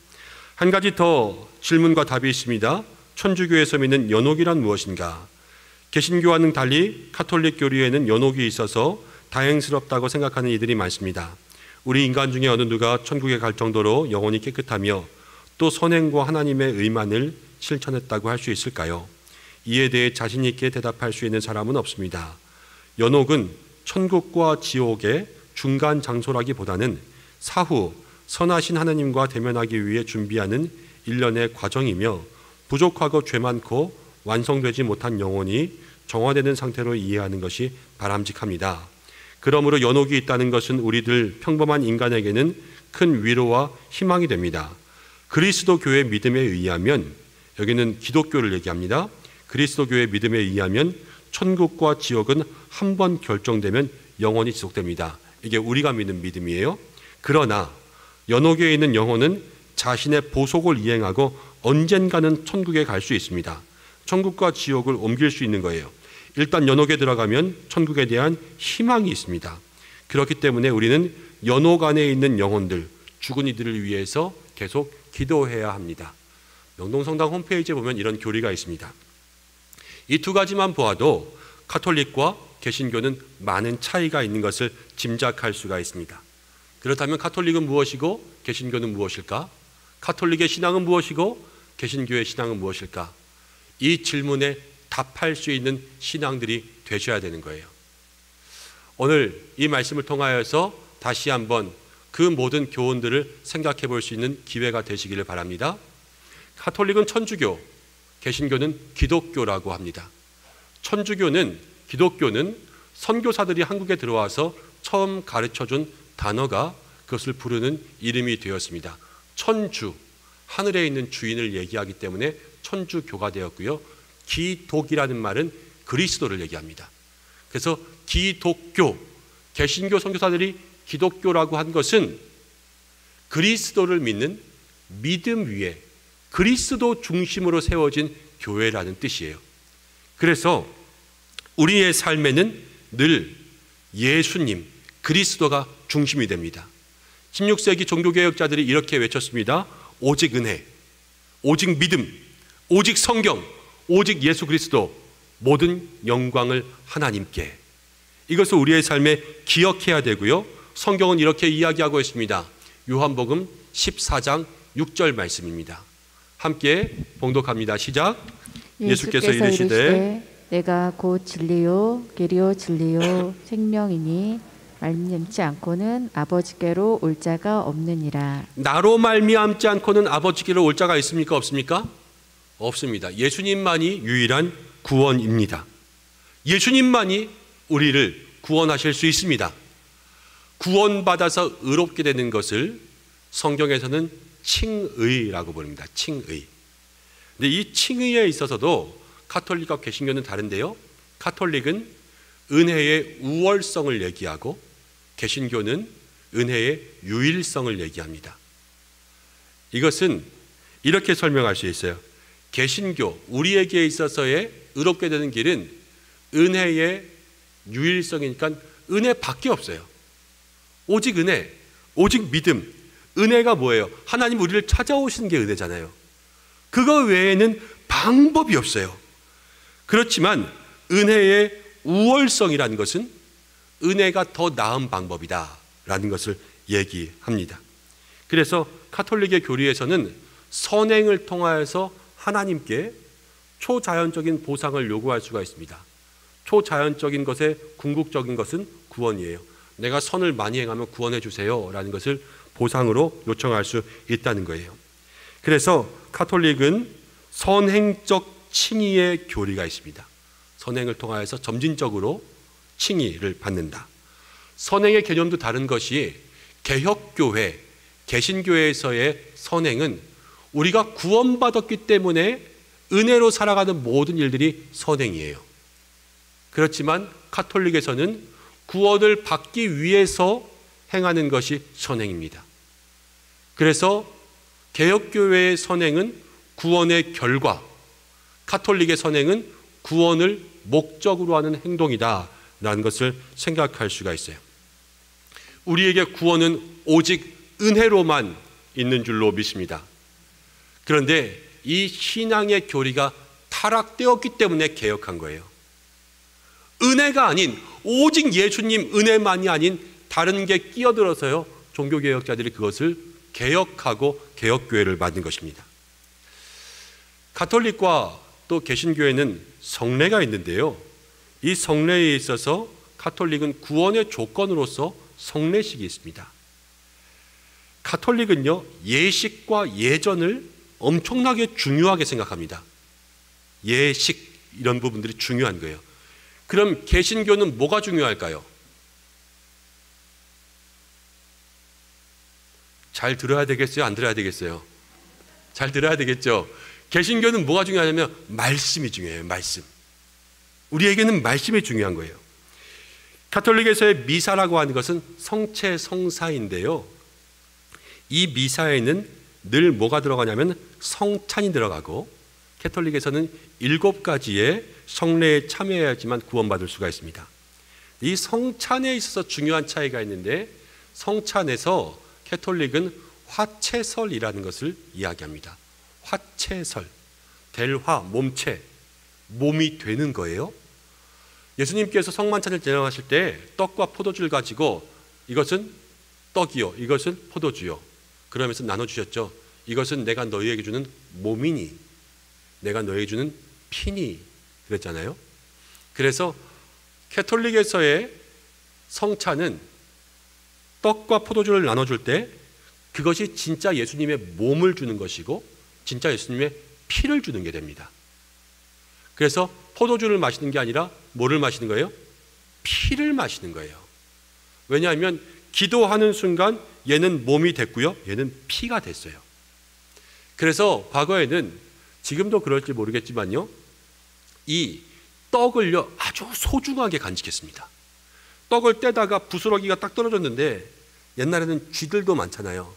한 가지 더 질문과 답이 있습니다. 천주교에서 믿는 연옥이란 무엇인가? 개신교와는 달리 카톨릭 교리에는 연옥이 있어서 다행스럽다고 생각하는 이들이 많습니다. 우리 인간 중에 어느 누가 천국에 갈 정도로 영혼이 깨끗하며 또 선행과 하나님의 의만을 실천했다고 할 수 있을까요? 이에 대해 자신 있게 대답할 수 있는 사람은 없습니다. 연옥은 천국과 지옥의 중간 장소라기보다는 사후 선하신 하나님과 대면하기 위해 준비하는 일련의 과정이며 부족하고 죄 많고 완성되지 못한 영혼이 정화되는 상태로 이해하는 것이 바람직합니다. 그러므로 연옥이 있다는 것은 우리들 평범한 인간에게는 큰 위로와 희망이 됩니다. 그리스도교의 믿음에 의하면, 여기는 기독교를 얘기합니다. 그리스도교의 믿음에 의하면 천국과 지옥은 한 번 결정되면 영원히 지속됩니다. 이게 우리가 믿는 믿음이에요. 그러나 연옥에 있는 영혼은 자신의 보속을 이행하고 언젠가는 천국에 갈 수 있습니다. 천국과 지옥을 옮길 수 있는 거예요. 일단 연옥에 들어가면 천국에 대한 희망이 있습니다. 그렇기 때문에 우리는 연옥 안에 있는 영혼들, 죽은 이들을 위해서 계속 기도해야 합니다. 명동성당 홈페이지에 보면 이런 교리가 있습니다. 이 두 가지만 보아도 카톨릭과 개신교는 많은 차이가 있는 것을 짐작할 수가 있습니다. 그렇다면 카톨릭은 무엇이고 개신교는 무엇일까? 카톨릭의 신앙은 무엇이고 개신교의 신앙은 무엇일까? 이 질문에 답할 수 있는 신앙들이 되셔야 되는 거예요. 오늘 이 말씀을 통하여서 다시 한번 그 모든 교훈들을 생각해 볼 수 있는 기회가 되시기를 바랍니다. 카톨릭은 천주교, 개신교는 기독교라고 합니다. 기독교는 선교사들이 한국에 들어와서 처음 가르쳐준 단어가 그것을 부르는 이름이 되었습니다. 천주, 하늘에 있는 주인을 얘기하기 때문에 천주교가 되었고요. 기독이라는 말은 그리스도를 얘기합니다. 그래서 기독교, 개신교 선교사들이 기독교라고 한 것은 그리스도를 믿는 믿음 위에 그리스도 중심으로 세워진 교회라는 뜻이에요. 그래서 우리의 삶에는 늘 예수님, 그리스도가 중심이 됩니다. 16세기 종교개혁자들이 이렇게 외쳤습니다. 오직 은혜, 오직 믿음, 오직 성경, 오직 예수 그리스도, 모든 영광을 하나님께. 이것을 우리의 삶에 기억해야 되고요. 성경은 이렇게 이야기하고 있습니다. 요한복음 14장 6절 말씀입니다. 함께 봉독합니다. 시작. 예수께서 이르시되 내가 곧 진리요 길이요 진리요 생명이니 말미암지 않고는 아버지께로 올 자가 없느니라. 나로 말미암지 않고는 아버지께로 올 자가 있습니까? 없습니까? 없습니다. 예수님만이 유일한 구원입니다. 예수님만이 우리를 구원하실 수 있습니다. 구원받아서 의롭게 되는 것을 성경에서는 칭의라고 부릅니다. 칭의. 근데 이 칭의에 있어서도 카톨릭과 개신교는 다른데요. 카톨릭은 은혜의 우월성을 얘기하고 개신교는 은혜의 유일성을 얘기합니다. 이것은 이렇게 설명할 수 있어요. 개신교, 우리에게 있어서의 의롭게 되는 길은 은혜의 유일성이니까 은혜밖에 없어요. 오직 은혜, 오직 믿음. 은혜가 뭐예요? 하나님 우리를 찾아오시는 게 은혜잖아요. 그거 외에는 방법이 없어요. 그렇지만 은혜의 우월성이라는 것은 은혜가 더 나은 방법이다라는 것을 얘기합니다. 그래서 카톨릭의 교리에서는 선행을 통하여서 하나님께 초자연적인 보상을 요구할 수가 있습니다. 초자연적인 것의 궁극적인 것은 구원이에요. 내가 선을 많이 행하면 구원해 주세요 라는 것을 보상으로 요청할 수 있다는 거예요. 그래서 카톨릭은 선행적 칭의의 교리가 있습니다. 선행을 통하여서 점진적으로 칭의를 받는다. 선행의 개념도 다른 것이 개혁교회, 개신교회에서의 선행은 우리가 구원받았기 때문에 은혜로 살아가는 모든 일들이 선행이에요. 그렇지만 가톨릭에서는 구원을 받기 위해서 행하는 것이 선행입니다. 그래서 개혁교회의 선행은 구원의 결과, 가톨릭의 선행은 구원을 목적으로 하는 행동이다라는 것을 생각할 수가 있어요. 우리에게 구원은 오직 은혜로만 있는 줄로 믿습니다. 그런데 이 신앙의 교리가 타락되었기 때문에 개혁한 거예요. 은혜가 아닌, 오직 예수님 은혜만이 아닌 다른 게 끼어들어서요, 종교개혁자들이 그것을 개혁하고 개혁교회를 만든 것입니다. 가톨릭과 또 개신교회는 성례가 있는데요, 이 성례에 있어서 가톨릭은 구원의 조건으로서 성례식이 있습니다. 가톨릭은요, 예식과 예전을 엄청나게 중요하게 생각합니다. 예식, 이런 부분들이 중요한 거예요. 그럼 개신교는 뭐가 중요할까요? 잘 들어야 되겠어요? 안 들어야 되겠어요? 잘 들어야 되겠죠? 개신교는 뭐가 중요하냐면 말씀이 중요해요. 말씀. 우리에게는 말씀이 중요한 거예요. 가톨릭에서의 미사라고 하는 것은 성체 성사인데요, 이 미사에는 늘 뭐가 들어가냐면 성찬이 들어가고, 가톨릭에서는 7가지의 성례에 참여해야지만 구원받을 수가 있습니다. 이 성찬에 있어서 중요한 차이가 있는데, 성찬에서 가톨릭은 화채설이라는 것을 이야기합니다. 화채설, 델화, 몸체, 몸이 되는 거예요. 예수님께서 성만찬을 진행하실 때 떡과 포도주를 가지고 이것은 떡이요, 이것은 포도주요, 그러면서 나눠주셨죠. 이것은 내가 너희에게 주는 몸이니, 내가 너희에게 주는 피니, 그랬잖아요. 그래서 가톨릭에서의 성찬은 떡과 포도주를 나눠줄 때 그것이 진짜 예수님의 몸을 주는 것이고 진짜 예수님의 피를 주는 게 됩니다. 그래서 포도주를 마시는 게 아니라 뭐를 마시는 거예요? 피를 마시는 거예요. 왜냐하면 기도하는 순간 얘는 몸이 됐고요, 얘는 피가 됐어요. 그래서 과거에는, 지금도 그럴지 모르겠지만요, 이 떡을요 아주 소중하게 간직했습니다. 떡을 떼다가 부스러기가 딱 떨어졌는데, 옛날에는 쥐들도 많잖아요.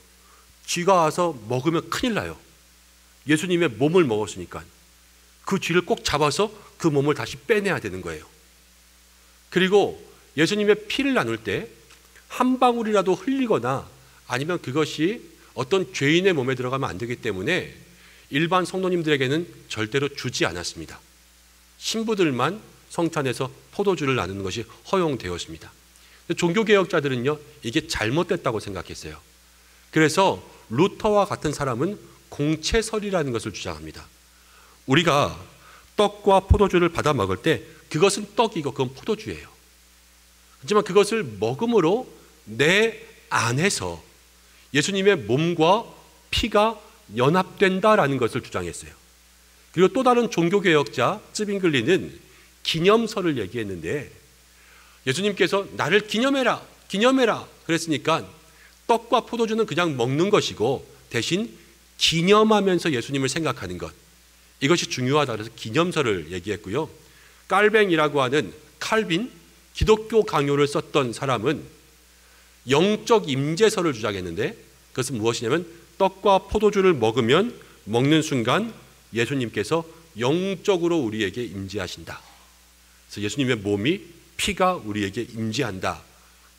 쥐가 와서 먹으면 큰일 나요. 예수님의 몸을 먹었으니까 그 쥐를 꼭 잡아서 그 몸을 다시 빼내야 되는 거예요. 그리고 예수님의 피를 나눌 때 한 방울이라도 흘리거나 아니면 그것이 어떤 죄인의 몸에 들어가면 안 되기 때문에 일반 성도님들에게는 절대로 주지 않았습니다. 신부들만 성찬에서 포도주를 나누는 것이 허용되었습니다. 종교개혁자들은요, 이게 잘못됐다고 생각했어요. 그래서 루터와 같은 사람은 공채설이라는 것을 주장합니다. 우리가 떡과 포도주를 받아 먹을 때 그것은 떡이고 그건 포도주예요. 하지만 그것을 먹음으로 내 안에서 예수님의 몸과 피가 연합된다라는 것을 주장했어요. 그리고 또 다른 종교개혁자 쯔빙글리는 기념설을 얘기했는데, 예수님께서 나를 기념해라, 기념해라 그랬으니까 떡과 포도주는 그냥 먹는 것이고 대신 기념하면서 예수님을 생각하는 것, 이것이 중요하다 그래서 기념설을 얘기했고요. 깔뱅이라고 하는 칼빈, 기독교 강요를 썼던 사람은 영적 임재설을 주장했는데, 그것은 무엇이냐면 떡과 포도주를 먹으면 먹는 순간 예수님께서 영적으로 우리에게 임재하신다. 그래서 예수님의 몸이, 피가 우리에게 임재한다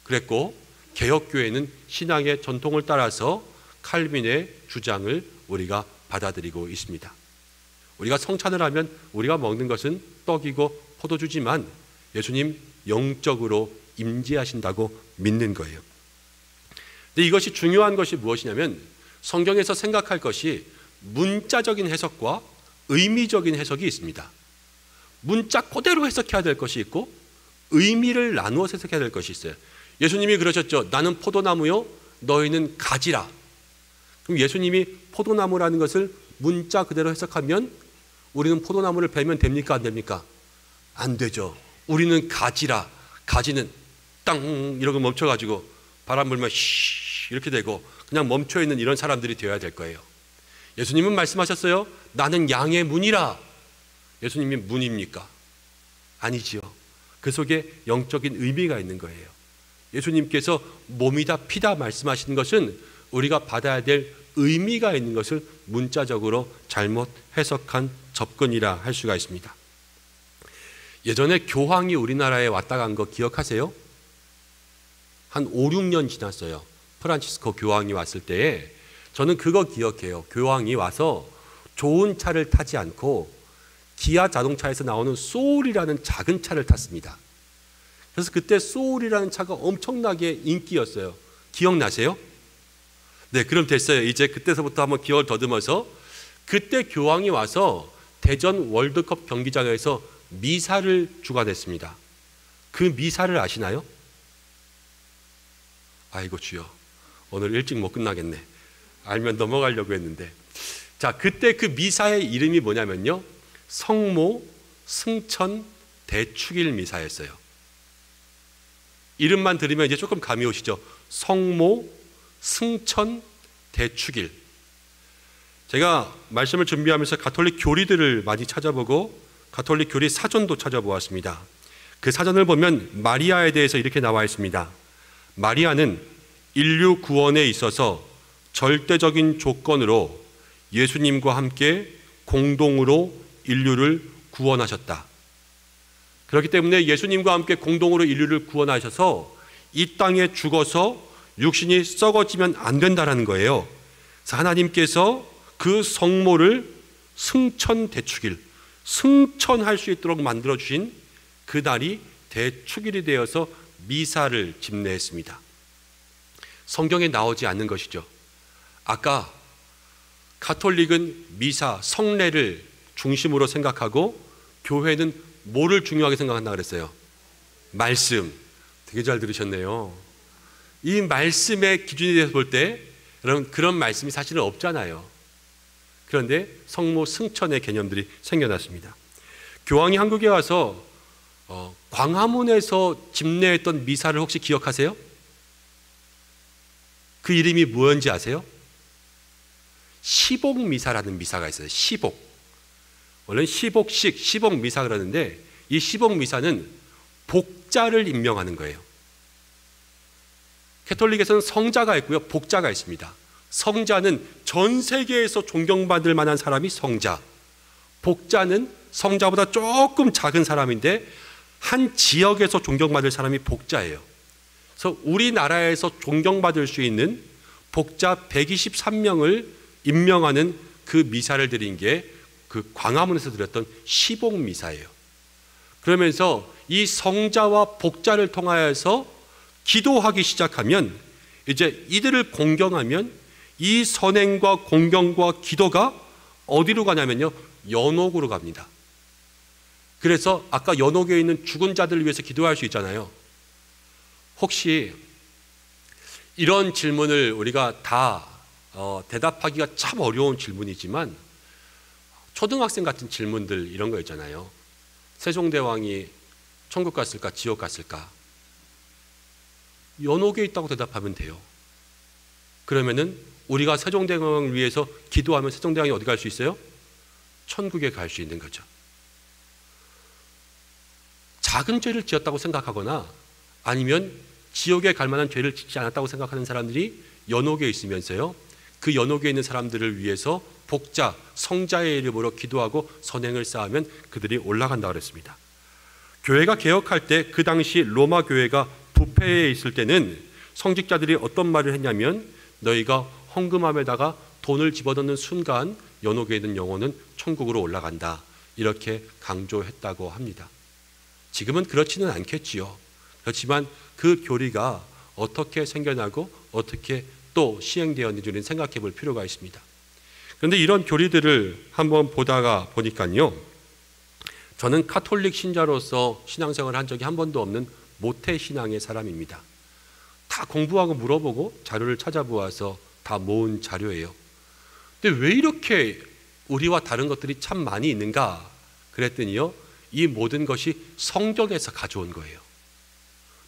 그랬고, 개혁교회는 신앙의 전통을 따라서 칼빈의 주장을 우리가 받아들이고 있습니다. 우리가 성찬을 하면 우리가 먹는 것은 떡이고 포도주지만 예수님 영적으로 임재하신다고 믿는 거예요. 근데 이것이 중요한 것이 무엇이냐면, 성경에서 생각할 것이 문자적인 해석과 의미적인 해석이 있습니다. 문자 그대로 해석해야 될 것이 있고 의미를 나누어서 해석해야 될 것이 있어요. 예수님이 그러셨죠. 나는 포도나무요, 너희는 가지라. 그럼 예수님이 포도나무라는 것을 문자 그대로 해석하면 우리는 포도나무를 베면 됩니까? 안 됩니까? 안 되죠. 우리는 가지라. 가지는 땅 이러고 멈춰가지고 바람 불면 쉬 이렇게 되고 그냥 멈춰있는 이런 사람들이 되어야 될 거예요. 예수님은 말씀하셨어요. 나는 양의 문이라. 예수님이 문입니까? 아니지요. 그 속에 영적인 의미가 있는 거예요. 예수님께서 몸이다 피다 말씀하시는 것은 우리가 받아야 될 의미가 있는 것을 문자적으로 잘못 해석한 접근이라 할 수가 있습니다. 예전에 교황이 우리나라에 왔다 간 거 기억하세요? 한 5, 6년 지났어요. 프란치스코 교황이 왔을 때에 저는 그거 기억해요. 교황이 와서 좋은 차를 타지 않고 기아 자동차에서 나오는 소울이라는 작은 차를 탔습니다. 그래서 그때 소울이라는 차가 엄청나게 인기였어요. 기억나세요? 네, 그럼 됐어요. 이제 그때서부터 한번 기억을 더듬어서 그때 교황이 와서 대전 월드컵 경기장에서 미사를 주관했습니다. 그 미사를 아시나요? 아이고 주여, 오늘 일찍 못 끝나겠네. 알면 넘어가려고 했는데, 자, 그때 그 미사의 이름이 뭐냐면요, 성모 승천 대축일 미사였어요. 이름만 들으면 이제 조금 감이 오시죠? 성모 승천 대축일. 제가 말씀을 준비하면서 가톨릭 교리들을 많이 찾아보고 가톨릭 교리 사전도 찾아보았습니다. 그 사전을 보면 마리아에 대해서 이렇게 나와 있습니다. 마리아는 인류 구원에 있어서 절대적인 조건으로 예수님과 함께 공동으로 인류를 구원하셨다. 그렇기 때문에 예수님과 함께 공동으로 인류를 구원하셔서 이 땅에 죽어서 육신이 썩어지면 안 된다는 거예요. 그래서 하나님께서 그 성모를 승천대축일, 승천할 수 있도록 만들어주신 그날이 대축일이 되어서 미사를 집례했습니다. 성경에 나오지 않는 것이죠. 아까 가톨릭은 미사, 성례를 중심으로 생각하고 교회는 뭐를 중요하게 생각한다 그랬어요? 말씀. 되게 잘 들으셨네요. 이 말씀의 기준에 대해서 볼 때 여러분, 그런 말씀이 사실은 없잖아요. 그런데 성모 승천의 개념들이 생겨났습니다. 교황이 한국에 와서 광화문에서 집례했던 미사를 혹시 기억하세요? 그 이름이 뭐였는지 아세요? 시복미사라는 미사가 있어요. 시복. 원래는 시복식, 시복미사 그러는데 이 시복미사는 복자를 임명하는 거예요. 캐톨릭에서는 성자가 있고요, 복자가 있습니다. 성자는 전 세계에서 존경받을 만한 사람이 성자, 복자는 성자보다 조금 작은 사람인데 한 지역에서 존경받을 사람이 복자예요. 그래서 우리나라에서 존경받을 수 있는 복자 123명을 임명하는 그 미사를 드린 게 그 광화문에서 드렸던 시복미사예요. 그러면서 이 성자와 복자를 통하여서 기도하기 시작하면 이제 이들을 공경하면 이 선행과 공경과 기도가 어디로 가냐면요, 연옥으로 갑니다. 그래서 아까 연옥에 있는 죽은 자들을 위해서 기도할 수 있잖아요. 혹시 이런 질문을 우리가 다 대답하기가 참 어려운 질문이지만 초등학생 같은 질문들 이런 거 있잖아요. 세종대왕이 천국 갔을까 지옥 갔을까? 연옥에 있다고 대답하면 돼요. 그러면은 우리가 세종대왕을 위해서 기도하면 세종대왕이 어디 갈 수 있어요? 천국에 갈 수 있는 거죠. 작은 죄를 지었다고 생각하거나 아니면 지옥에 갈 만한 죄를 짓지 않았다고 생각하는 사람들이 연옥에 있으면서요, 그 연옥에 있는 사람들을 위해서 복자, 성자의 이름으로 기도하고 선행을 쌓으면 그들이 올라간다고 그랬습니다. 교회가 개혁할 때 그 당시 로마 교회가 부패에 있을 때는 성직자들이 어떤 말을 했냐면 너희가 헌금함에다가 돈을 집어넣는 순간 연옥에 있는 영혼은 천국으로 올라간다, 이렇게 강조했다고 합니다. 지금은 그렇지는 않겠지요. 그렇지만 그 교리가 어떻게 생겨나고 어떻게 또 시행되었는지 우리는 생각해 볼 필요가 있습니다. 그런데 이런 교리들을 한번 보다가 보니까요, 저는 가톨릭 신자로서 신앙생활을 한 적이 한 번도 없는 모태신앙의 사람입니다. 다 공부하고 물어보고 자료를 찾아보아서 다 모은 자료예요. 근데 왜 이렇게 우리와 다른 것들이 참 많이 있는가 그랬더니요, 이 모든 것이 성경에서 가져온 거예요.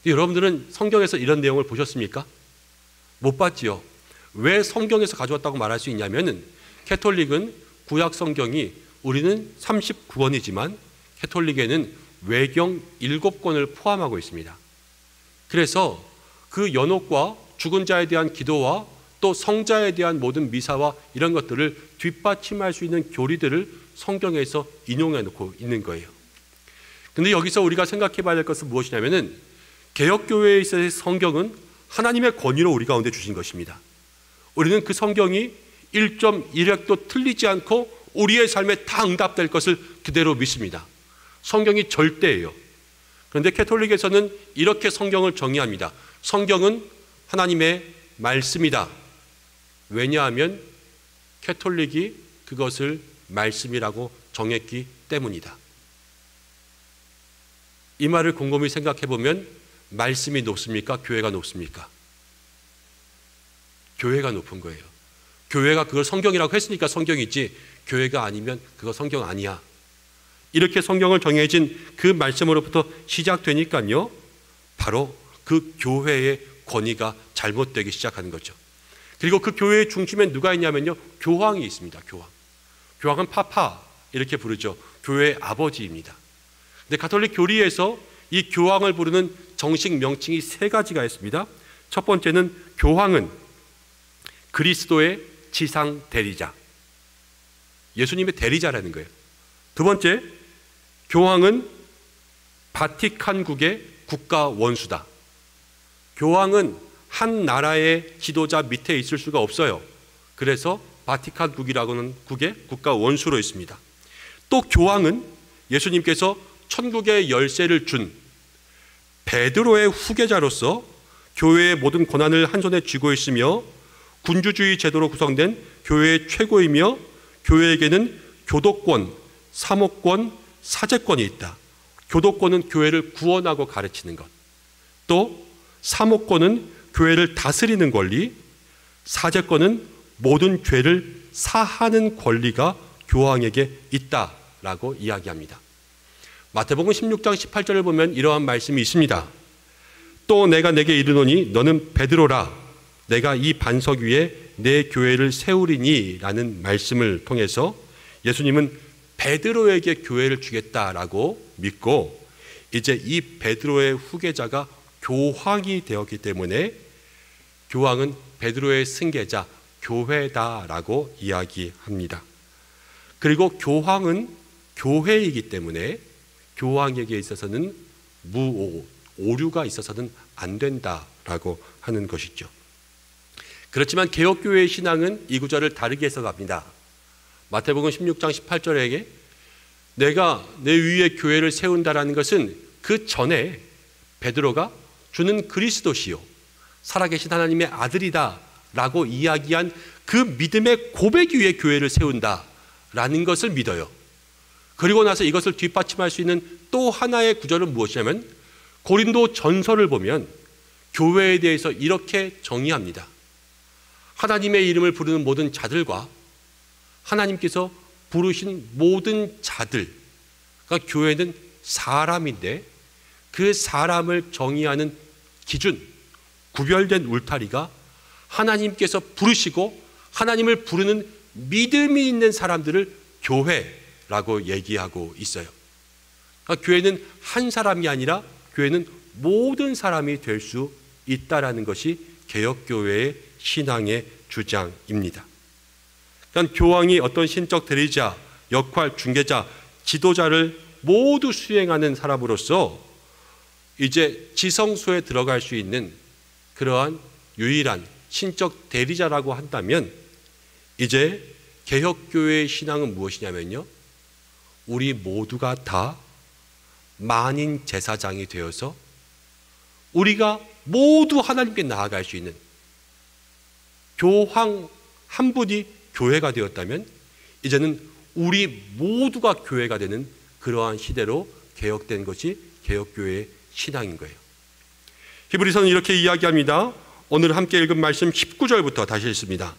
여러분들은 성경에서 이런 내용을 보셨습니까? 못 봤지요. 왜 성경에서 가져왔다고 말할 수 있냐면은 캐톨릭은 구약 성경이, 우리는 39권이지만 캐톨릭에는 외경 7권을 포함하고 있습니다. 그래서 그 연옥과 죽은 자에 대한 기도와 또 성자에 대한 모든 미사와 이런 것들을 뒷받침할 수 있는 교리들을 성경에서 인용해 놓고 있는 거예요. 근데 여기서 우리가 생각해 봐야 될 것은 무엇이냐면은 개혁교회에 있어서 성경은 하나님의 권위로 우리 가운데 주신 것입니다. 우리는 그 성경이 1.1획도 틀리지 않고 우리의 삶에 다 응답될 것을 그대로 믿습니다. 성경이 절대예요. 그런데 캐톨릭에서는 이렇게 성경을 정의합니다. 성경은 하나님의 말씀이다. 왜냐하면 캐톨릭이 그것을 말씀이라고 정했기 때문이다. 이 말을 곰곰이 생각해 보면 말씀이 높습니까? 교회가 높습니까? 교회가 높은 거예요. 교회가 그걸 성경이라고 했으니까 성경이지, 교회가 아니면 그거 성경 아니야. 이렇게 성경을 정해진 그 말씀으로부터 시작되니까요, 바로 그 교회의 권위가 잘못되기 시작하는 거죠. 그리고 그 교회의 중심에 누가 있냐면요, 교황이 있습니다. 교황은 파파 이렇게 부르죠. 교회의 아버지입니다. 근데 가톨릭 교리에서 이 교황을 부르는 정식 명칭이 3가지가 있습니다. 첫 번째는 교황은 그리스도의 지상 대리자, 예수님의 대리자라는 거예요. 두 번째, 교황은 바티칸국의 국가 원수다. 교황은 한 나라의 지도자 밑에 있을 수가 없어요. 그래서 바티칸국이라고는 국의 국가 원수로 있습니다. 또 교황은 예수님께서 천국의 열쇠를 준 베드로의 후계자로서 교회의 모든 권한을 한 손에 쥐고 있으며 군주주의 제도로 구성된 교회의 최고이며 교회에게는 교도권, 사목권, 사제권이 있다. 교도권은 교회를 구원하고 가르치는 것, 또 사목권은 교회를 다스리는 권리, 사제권은 모든 죄를 사하는 권리가 교황에게 있다라고 이야기합니다. 마태복음 16장 18절을 보면 이러한 말씀이 있습니다. 또 내가 내게 이르노니 너는 베드로라, 내가 이 반석 위에 내 교회를 세우리니 라는 말씀을 통해서 예수님은 베드로에게 교회를 주겠다라고 믿고, 이제 이 베드로의 후계자가 교황이 되었기 때문에 교황은 베드로의 승계자 교회다라고 이야기합니다. 그리고 교황은 교회이기 때문에 교황에게 있어서는 무오, 오류가 있어서는 안 된다라고 하는 것이죠. 그렇지만 개혁교회의 신앙은 이 구절을 다르게 해석합니다. 마태복음 16장 18절에 내가 내 위에 교회를 세운다라는 것은 그 전에 베드로가 주는 그리스도시요 살아계신 하나님의 아들이다 라고 이야기한 그 믿음의 고백 위에 교회를 세운다라는 것을 믿어요. 그리고 나서 이것을 뒷받침할 수 있는 또 하나의 구절은 무엇이냐면 고린도 전서를 보면 교회에 대해서 이렇게 정의합니다. 하나님의 이름을 부르는 모든 자들과 하나님께서 부르신 모든 자들, 그러니까 교회는 사람인데 그 사람을 정의하는 기준, 구별된 울타리가 하나님께서 부르시고 하나님을 부르는 믿음이 있는 사람들을 교회라고 얘기하고 있어요. 그러니까 교회는 한 사람이 아니라 교회는 모든 사람이 될 수 있다라는 것이 개혁교회의 신앙의 주장입니다. 그러니까 교황이 어떤 신적 대리자, 역할, 중개자, 지도자를 모두 수행하는 사람으로서 이제 지성소에 들어갈 수 있는 그러한 유일한 신적 대리자라고 한다면 이제 개혁교회의 신앙은 무엇이냐면요, 우리 모두가 다 만인 제사장이 되어서 우리가 모두 하나님께 나아갈 수 있는 교황 한 분이 교회가 되었다면 이제는 우리 모두가 교회가 되는 그러한 시대로 개혁된 것이 개혁교회의 신앙인 거예요. 히브리서는 이렇게 이야기합니다. 오늘 함께 읽은 말씀 19절부터 다시 읽습니다.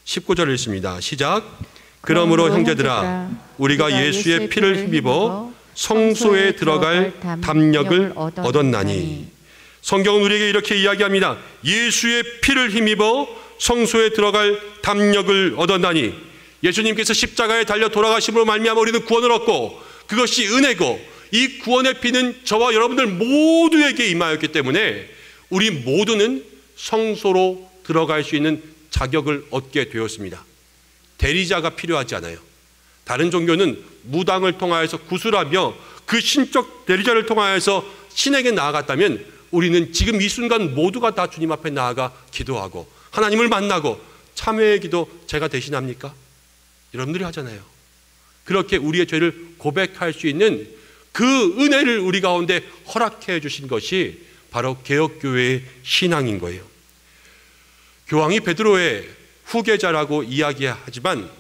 19절 읽습니다. 시작. 그러므로 형제들아 우리가 예수의 피를 힘입어 성소에 들어갈 담력을 얻었나니. 성경은 우리에게 이렇게 이야기합니다. 예수의 피를 힘입어 성소에 들어갈 담력을 얻었나니. 예수님께서 십자가에 달려 돌아가심으로 말미암아 우리는 구원을 얻고 그것이 은혜고 이 구원의 피는 저와 여러분들 모두에게 임하였기 때문에 우리 모두는 성소로 들어갈 수 있는 자격을 얻게 되었습니다. 대리자가 필요하지 않아요. 다른 종교는 무당을 통하여서 구술하며 그 신적 대리자를 통하여서 신에게 나아갔다면 우리는 지금 이 순간 모두가 다 주님 앞에 나아가 기도하고 하나님을 만나고 참회의 기도 제가 대신합니까? 여러분들이 하잖아요. 그렇게 우리의 죄를 고백할 수 있는 그 은혜를 우리 가운데 허락해 주신 것이 바로 개혁교회의 신앙인 거예요. 교황이 베드로의 후계자라고 이야기하지만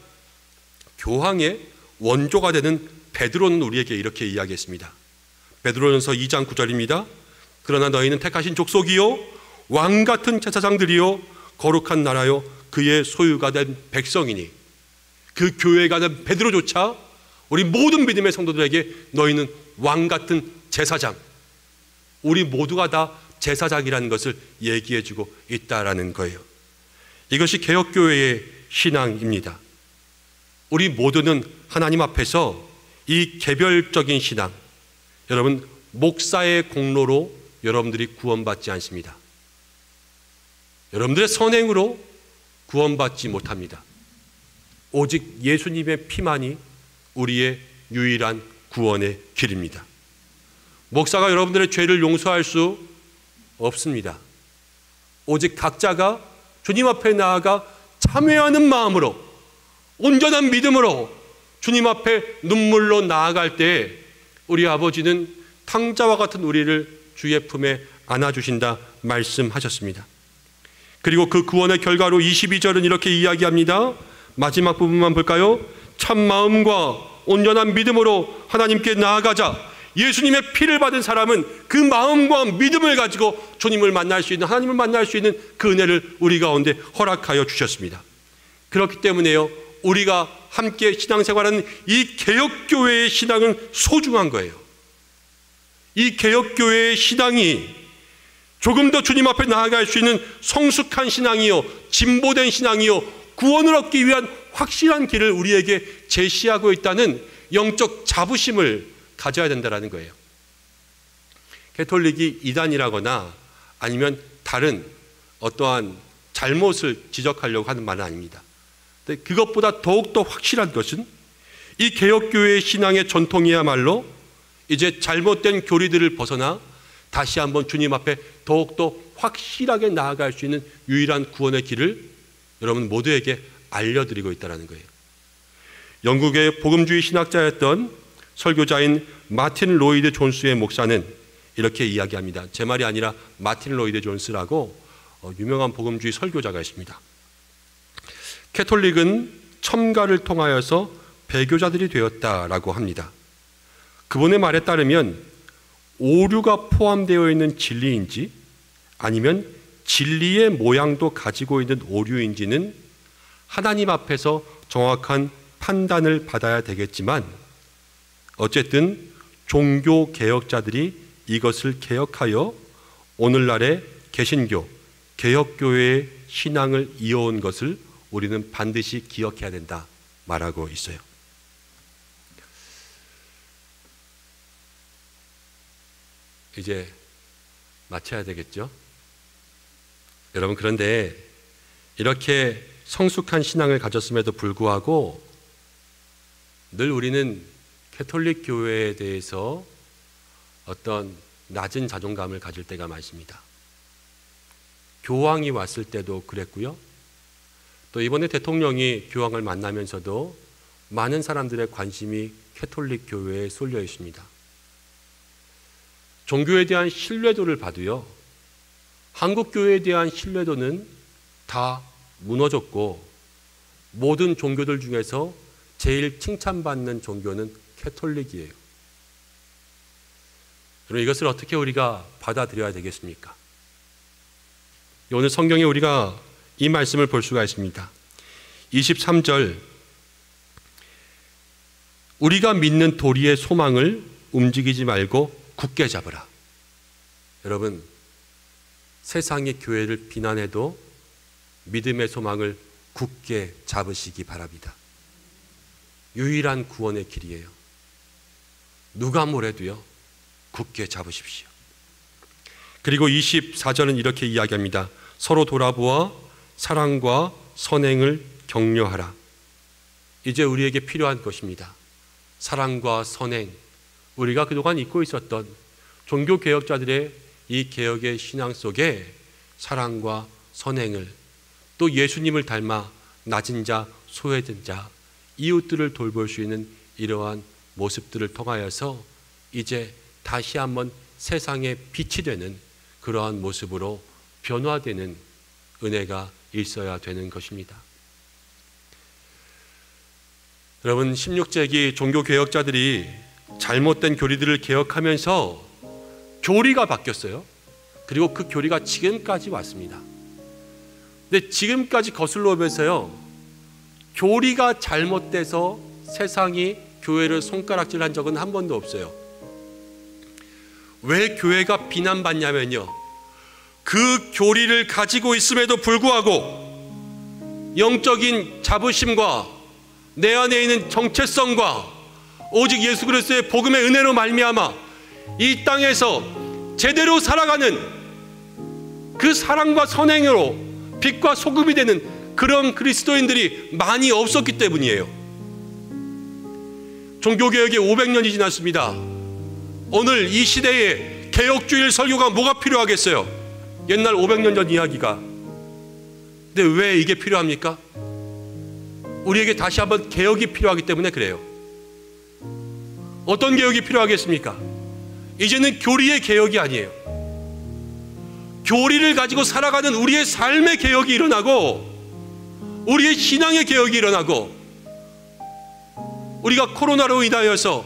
교황의 원조가 되는 베드로는 우리에게 이렇게 이야기했습니다. 베드로전서 2장 9절입니다. 그러나 너희는 택하신 족속이요 왕같은 제사장들이요 거룩한 나라요 그의 소유가 된 백성이니, 그 교회가 된 베드로조차 우리 모든 믿음의 성도들에게 너희는 왕같은 제사장, 우리 모두가 다 제사장이라는 것을 얘기해주고 있다라는 거예요. 이것이 개혁교회의 신앙입니다. 우리 모두는 하나님 앞에서 이 개별적인 신앙, 여러분 목사의 공로로 여러분들이 구원받지 않습니다. 여러분들의 선행으로 구원받지 못합니다. 오직 예수님의 피만이 우리의 유일한 구원의 길입니다. 목사가 여러분들의 죄를 용서할 수 없습니다. 오직 각자가 주님 앞에 나아가 참회하는 마음으로, 온전한 믿음으로 주님 앞에 눈물로 나아갈 때 우리 아버지는 탕자와 같은 우리를 주의 품에 안아주신다 말씀하셨습니다. 그리고 그 구원의 결과로 22절은 이렇게 이야기합니다. 마지막 부분만 볼까요? 참 마음과 온전한 믿음으로 하나님께 나아가자. 예수님의 피를 받은 사람은 그 마음과 믿음을 가지고 주님을 만날 수 있는, 하나님을 만날 수 있는 그 은혜를 우리 가운데 허락하여 주셨습니다. 그렇기 때문에요, 우리가 함께 신앙생활하는 이 개혁교회의 신앙은 소중한 거예요. 이 개혁교회의 신앙이 조금 더 주님 앞에 나아갈 수 있는 성숙한 신앙이요, 진보된 신앙이요, 구원을 얻기 위한 확실한 길을 우리에게 제시하고 있다는 영적 자부심을 가져야 된다는 거예요. 가톨릭이 이단이라거나 아니면 다른 어떠한 잘못을 지적하려고 하는 말은 아닙니다. 근데 그것보다 더욱더 확실한 것은 이 개혁교회의 신앙의 전통이야말로 이제 잘못된 교리들을 벗어나 다시 한번 주님 앞에 더욱더 확실하게 나아갈 수 있는 유일한 구원의 길을 여러분 모두에게 알려드리고 있다는 거예요. 영국의 복음주의 신학자였던 설교자인 마틴 로이드 존스의 목사는 이렇게 이야기합니다. 제 말이 아니라 마틴 로이드 존스라고 유명한 복음주의 설교자가 있습니다. 캐톨릭은 첨가를 통하여서 배교자들이 되었다라고 합니다. 그분의 말에 따르면 오류가 포함되어 있는 진리인지 아니면 진리의 모양도 가지고 있는 오류인지는 하나님 앞에서 정확한 판단을 받아야 되겠지만, 어쨌든 종교 개혁자들이 이것을 개혁하여 오늘날의 개신교, 개혁교회의 신앙을 이어온 것을 우리는 반드시 기억해야 된다 말하고 있어요. 이제 마쳐야 되겠죠? 여러분, 그런데 이렇게 성숙한 신앙을 가졌음에도 불구하고 늘 우리는 가톨릭 교회에 대해서 어떤 낮은 자존감을 가질 때가 많습니다. 교황이 왔을 때도 그랬고요. 또 이번에 대통령이 교황을 만나면서도 많은 사람들의 관심이 가톨릭 교회에 쏠려 있습니다. 종교에 대한 신뢰도를 봐도요, 한국 교회에 대한 신뢰도는 다 무너졌고, 모든 종교들 중에서 제일 칭찬받는 종교는 가톨릭이에요. 그럼 이것을 어떻게 우리가 받아들여야 되겠습니까? 오늘 성경에 우리가 이 말씀을 볼 수가 있습니다. 23절, 우리가 믿는 도리의 소망을 움직이지 말고 굳게 잡으라. 여러분, 세상이 교회를 비난해도 믿음의 소망을 굳게 잡으시기 바랍니다. 유일한 구원의 길이에요. 누가 뭐래도요 굳게 잡으십시오. 그리고 24절은 이렇게 이야기합니다. 서로 돌아보아 사랑과 선행을 격려하라. 이제 우리에게 필요한 것입니다. 사랑과 선행, 우리가 그동안 잊고 있었던 종교개혁자들의 이 개혁의 신앙 속에 사랑과 선행을, 또 예수님을 닮아 낮은 자, 소외된 자, 이웃들을 돌볼 수 있는 이러한 모습들을 통하여서 이제 다시 한번 세상의 빛이 되는 그러한 모습으로 변화되는 은혜가 있어야 되는 것입니다. 여러분, 16세기 종교개혁자들이 잘못된 교리들을 개혁하면서 교리가 바뀌었어요. 그리고 그 교리가 지금까지 왔습니다. 근데 지금까지 거슬러 오면서요, 교리가 잘못돼서 세상이 교회를 손가락질한 적은 한 번도 없어요. 왜 교회가 비난받냐면요, 그 교리를 가지고 있음에도 불구하고 영적인 자부심과 내 안에 있는 정체성과 오직 예수 그리스도의 복음의 은혜로 말미암아 이 땅에서 제대로 살아가는 그 사랑과 선행으로 빛과 소금이 되는 그런 그리스도인들이 많이 없었기 때문이에요. 종교개혁이 500년이 지났습니다. 오늘 이 시대에 개혁주일 설교가 뭐가 필요하겠어요? 옛날 500년 전 이야기가. 근데 왜 이게 필요합니까? 우리에게 다시 한번 개혁이 필요하기 때문에 그래요. 어떤 개혁이 필요하겠습니까? 이제는 교리의 개혁이 아니에요. 교리를 가지고 살아가는 우리의 삶의 개혁이 일어나고, 우리의 신앙의 개혁이 일어나고, 우리가 코로나로 인하여서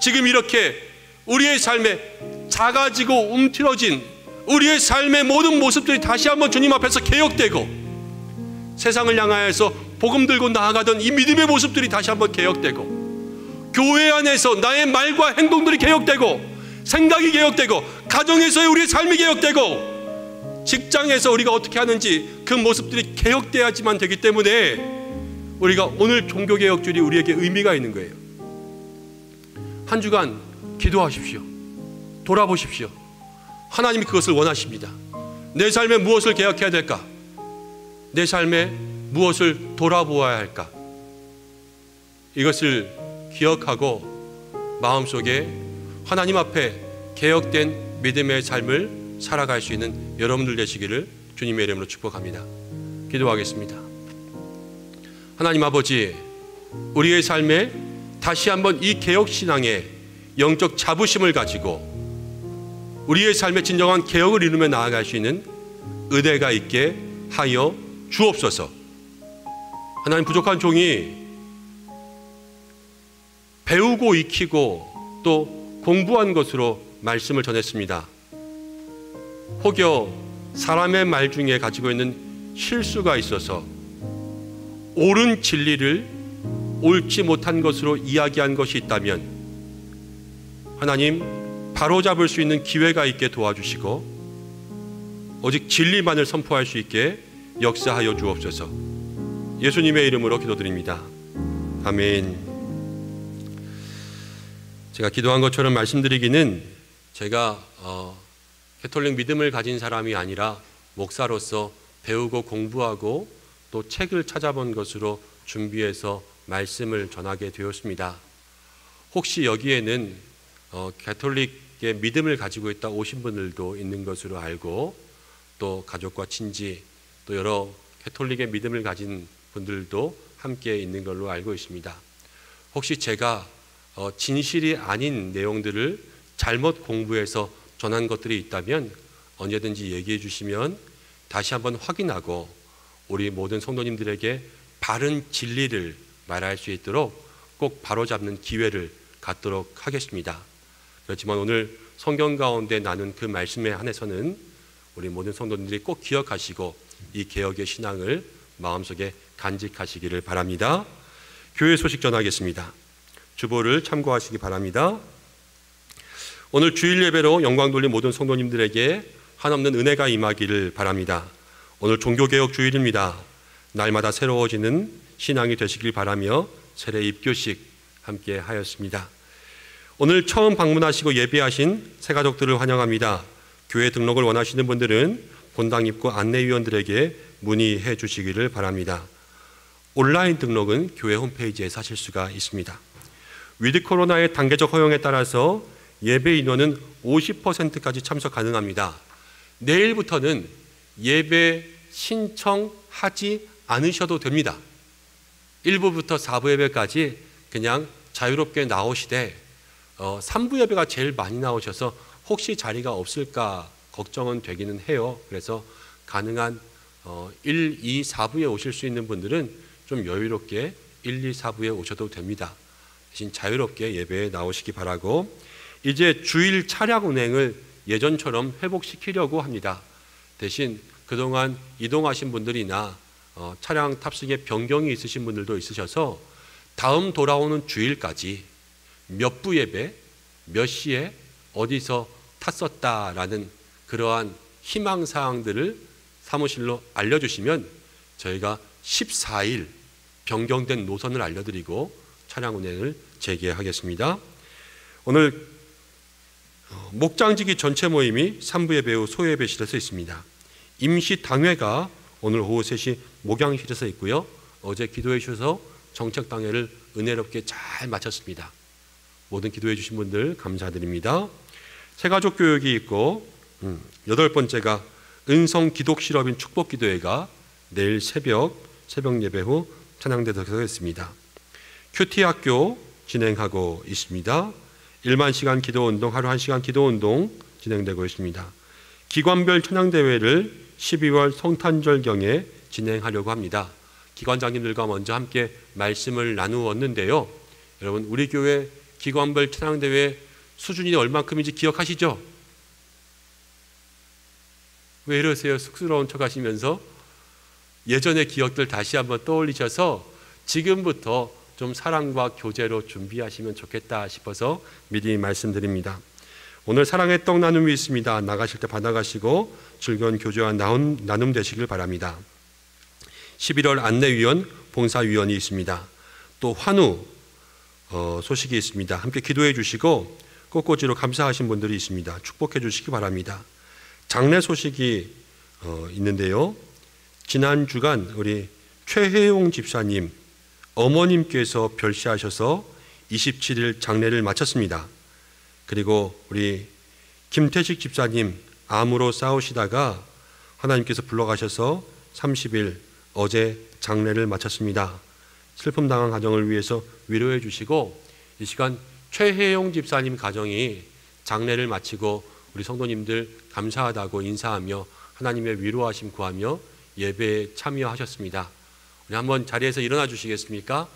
지금 이렇게 우리의 삶에 작아지고 움츠러진 우리의 삶의 모든 모습들이 다시 한번 주님 앞에서 개혁되고, 세상을 향하여서 복음 들고 나아가던 이 믿음의 모습들이 다시 한번 개혁되고, 교회 안에서 나의 말과 행동들이 개혁되고, 생각이 개혁되고, 가정에서의 우리의 삶이 개혁되고, 직장에서 우리가 어떻게 하는지 그 모습들이 개혁돼야지만 되기 때문에 우리가 오늘 종교개혁주일이 우리에게 의미가 있는 거예요. 한 주간 기도하십시오. 돌아보십시오. 하나님이 그것을 원하십니다. 내 삶에 무엇을 개혁해야 될까? 내 삶에 무엇을 돌아보아야 할까? 이것을 기억하고 마음속에 하나님 앞에 개혁된 믿음의 삶을 살아갈 수 있는 여러분들 되시기를 주님의 이름으로 축복합니다. 기도하겠습니다. 하나님 아버지, 우리의 삶에 다시 한번 이 개혁신앙의 영적 자부심을 가지고 우리의 삶의 진정한 개혁을 이루며 나아갈 수 있는 은혜가 있게 하여 주옵소서. 하나님, 부족한 종이 배우고 익히고 또 공부한 것으로 말씀을 전했습니다. 혹여 사람의 말 중에 가지고 있는 실수가 있어서 옳은 진리를 옳지 못한 것으로 이야기한 것이 있다면 하나님, 바로잡을 수 있는 기회가 있게 도와주시고 오직 진리만을 선포할 수 있게 역사하여 주옵소서. 예수님의 이름으로 기도드립니다. 아멘. 제가 기도한 것처럼 말씀드리기는 제가 가톨릭 믿음을 가진 사람이 아니라 목사로서 배우고 공부하고 또 책을 찾아본 것으로 준비해서 말씀을 전하게 되었습니다. 혹시 여기에는 가톨릭의 믿음을 가지고 있다 오신 분들도 있는 것으로 알고, 또 가족과 친지, 또 여러 가톨릭의 믿음을 가진 분들도 함께 있는 걸로 알고 있습니다. 혹시 제가 진실이 아닌 내용들을 잘못 공부해서 전한 것들이 있다면 언제든지 얘기해 주시면 다시 한번 확인하고 우리 모든 성도님들에게 바른 진리를 말할 수 있도록 꼭 바로잡는 기회를 갖도록 하겠습니다. 그렇지만 오늘 성경 가운데 나눈 그 말씀에 한해서는 우리 모든 성도님들이 꼭 기억하시고 이 개혁의 신앙을 마음속에 간직하시기를 바랍니다. 교회 소식 전하겠습니다. 주보를 참고하시기 바랍니다. 오늘 주일 예배로 영광 돌린 모든 성도님들에게 한없는 은혜가 임하기를 바랍니다. 오늘 종교개혁 주일입니다. 날마다 새로워지는 신앙이 되시길 바라며 세례 입교식 함께 하였습니다. 오늘 처음 방문하시고 예배하신 새가족들을 환영합니다. 교회 등록을 원하시는 분들은 본당 입구 안내위원들에게 문의해 주시기를 바랍니다. 온라인 등록은 교회 홈페이지에서 하실 수가 있습니다. 위드 코로나의 단계적 허용에 따라서 예배 인원은 50%까지 참석 가능합니다. 내일부터는 예배 신청하지 않으셔도 됩니다. 1부부터 4부 예배까지 그냥 자유롭게 나오시되 3부 예배가 제일 많이 나오셔서 혹시 자리가 없을까 걱정은 되기는 해요. 그래서 가능한 1, 2, 4부에 오실 수 있는 분들은 좀 여유롭게 1, 2, 4부에 오셔도 됩니다. 대신 자유롭게 예배에 나오시기 바라고, 이제 주일 차량 운행을 예전처럼 회복시키려고 합니다. 대신 그동안 이동하신 분들이나 차량 탑승에 변경이 있으신 분들도 있으셔서 다음 돌아오는 주일까지 몇 부 예배, 몇 시에 어디서 탔었다라는 그러한 희망사항들을 사무실로 알려주시면 저희가 14일 변경된 노선을 알려드리고 차량 운행을 재개하겠습니다. 오늘 목장지기 전체 모임이 3부 예배 후 소예배실에서 있습니다. 임시 당회가 오늘 오후 3시 목양실에서 있고요. 어제 기도해 주셔서 정책당회를 은혜롭게 잘 마쳤습니다. 모든 기도해 주신 분들 감사드립니다. 새가족 교육이 있고 8번째가 은성 기독실업인 축복기도회가 내일 새벽 예배 후 찬양대석에서 있습니다. 큐티 학교 진행하고 있습니다. 1만 시간 기도운동, 하루 1시간 기도운동 진행되고 있습니다. 기관별 찬양대회를 12월 성탄절경에 진행하려고 합니다. 기관장님들과 먼저 함께 말씀을 나누었는데요. 여러분, 우리 교회 기관별 찬양대회 수준이 얼만큼인지 기억하시죠? 왜 이러세요? 쑥스러운 척 하시면서 예전의 기억들 다시 한번 떠올리셔서 지금부터 좀 사랑과 교제로 준비하시면 좋겠다 싶어서 미리 말씀드립니다. 오늘 사랑의 떡 나눔이 있습니다. 나가실 때 받아가시고 즐거운 교제와 나눔 되시길 바랍니다. 11월 안내위원, 봉사위원이 있습니다. 또 환우 소식이 있습니다. 함께 기도해 주시고 꽃꽂이로 감사하신 분들이 있습니다. 축복해 주시기 바랍니다. 장례 소식이 있는데요. 지난 주간 우리 최혜용 집사님 어머님께서 별세하셔서 27일 장례를 마쳤습니다. 그리고 우리 김태식 집사님 암으로 싸우시다가 하나님께서 불러가셔서 30일 어제 장례를 마쳤습니다. 슬픔 당한 가정을 위해서 위로해 주시고, 이 시간 최혜용 집사님 가정이 장례를 마치고 우리 성도님들 감사하다고 인사하며 하나님의 위로하심 구하며 예배에 참여하셨습니다. 우리 한번 자리에서 일어나 주시겠습니까?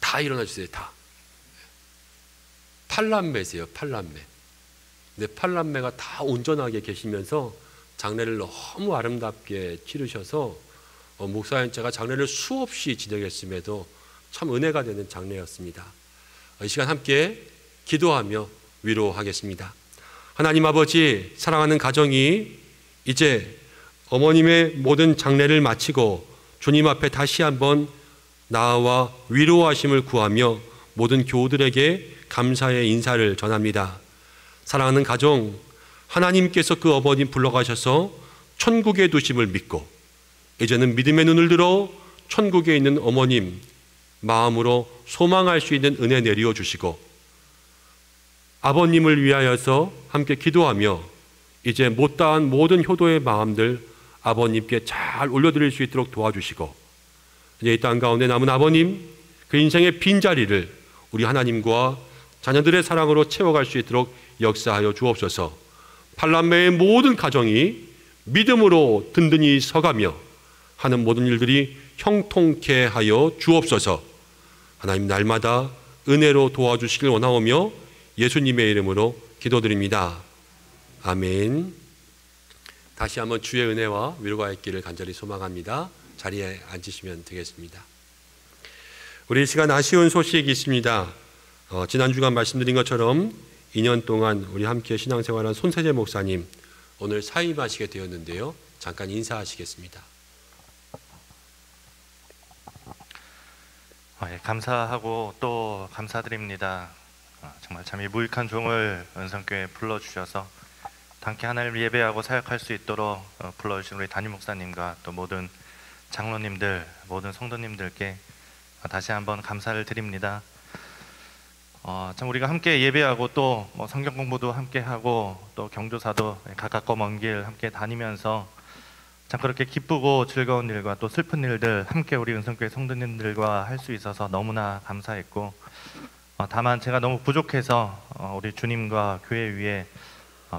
다 일어나 주세요. 다. 팔남매세요. 팔남매. 근데 팔남매가 다 온전하게 계시면서 장례를 너무 아름답게 치르셔서 목사님께가 장례를 수없이 진행했음에도 참 은혜가 되는 장례였습니다. 이 시간 함께 기도하며 위로하겠습니다. 하나님 아버지, 사랑하는 가정이 이제 어머님의 모든 장례를 마치고 주님 앞에 다시 한번 나와 위로하심을 구하며 모든 교우들에게 감사의 인사를 전합니다. 사랑하는 가정, 하나님께서 그 어머님 불러가셔서 천국에 두심을 믿고 이제는 믿음의 눈을 들어 천국에 있는 어머님 마음으로 소망할 수 있는 은혜 내리어 주시고, 아버님을 위하여서 함께 기도하며 이제 못다한 모든 효도의 마음들 아버님께 잘 올려드릴 수 있도록 도와주시고, 이제 이 땅 가운데 남은 아버님 그 인생의 빈자리를 우리 하나님과 자녀들의 사랑으로 채워갈 수 있도록 역사하여 주옵소서. 팔남매의 모든 가정이 믿음으로 든든히 서가며 하는 모든 일들이 형통케 하여 주옵소서. 하나님, 날마다 은혜로 도와주시길 원하오며 예수님의 이름으로 기도드립니다. 아멘. 다시 한번 주의 은혜와 위로가 있기를 간절히 소망합니다. 자리에 앉으시면 되겠습니다. 우리 이 시간 아쉬운 소식이 있습니다. 지난 주간 말씀드린 것처럼 2년 동안 우리 함께 신앙생활한 손세재 목사님 오늘 사임하시게 되었는데요. 잠깐 인사하시겠습니다. 감사하고 또 감사드립니다. 정말 참 이 무익한 종을 은성교회에 불러주셔서 함께 하나님을 예배하고 사역할 수 있도록 불러주신 우리 담임 목사님과 또 모든 장로님들, 모든 성도님들께 다시 한번 감사를 드립니다. 참 우리가 함께 예배하고 또 성경 공부도 함께 하고 또 경조사도 가깝고 먼 길 함께 다니면서 참 그렇게 기쁘고 즐거운 일과 또 슬픈 일들 함께 우리 은성교회 성도님들과 할 수 있어서 너무나 감사했고, 다만 제가 너무 부족해서 우리 주님과 교회 위에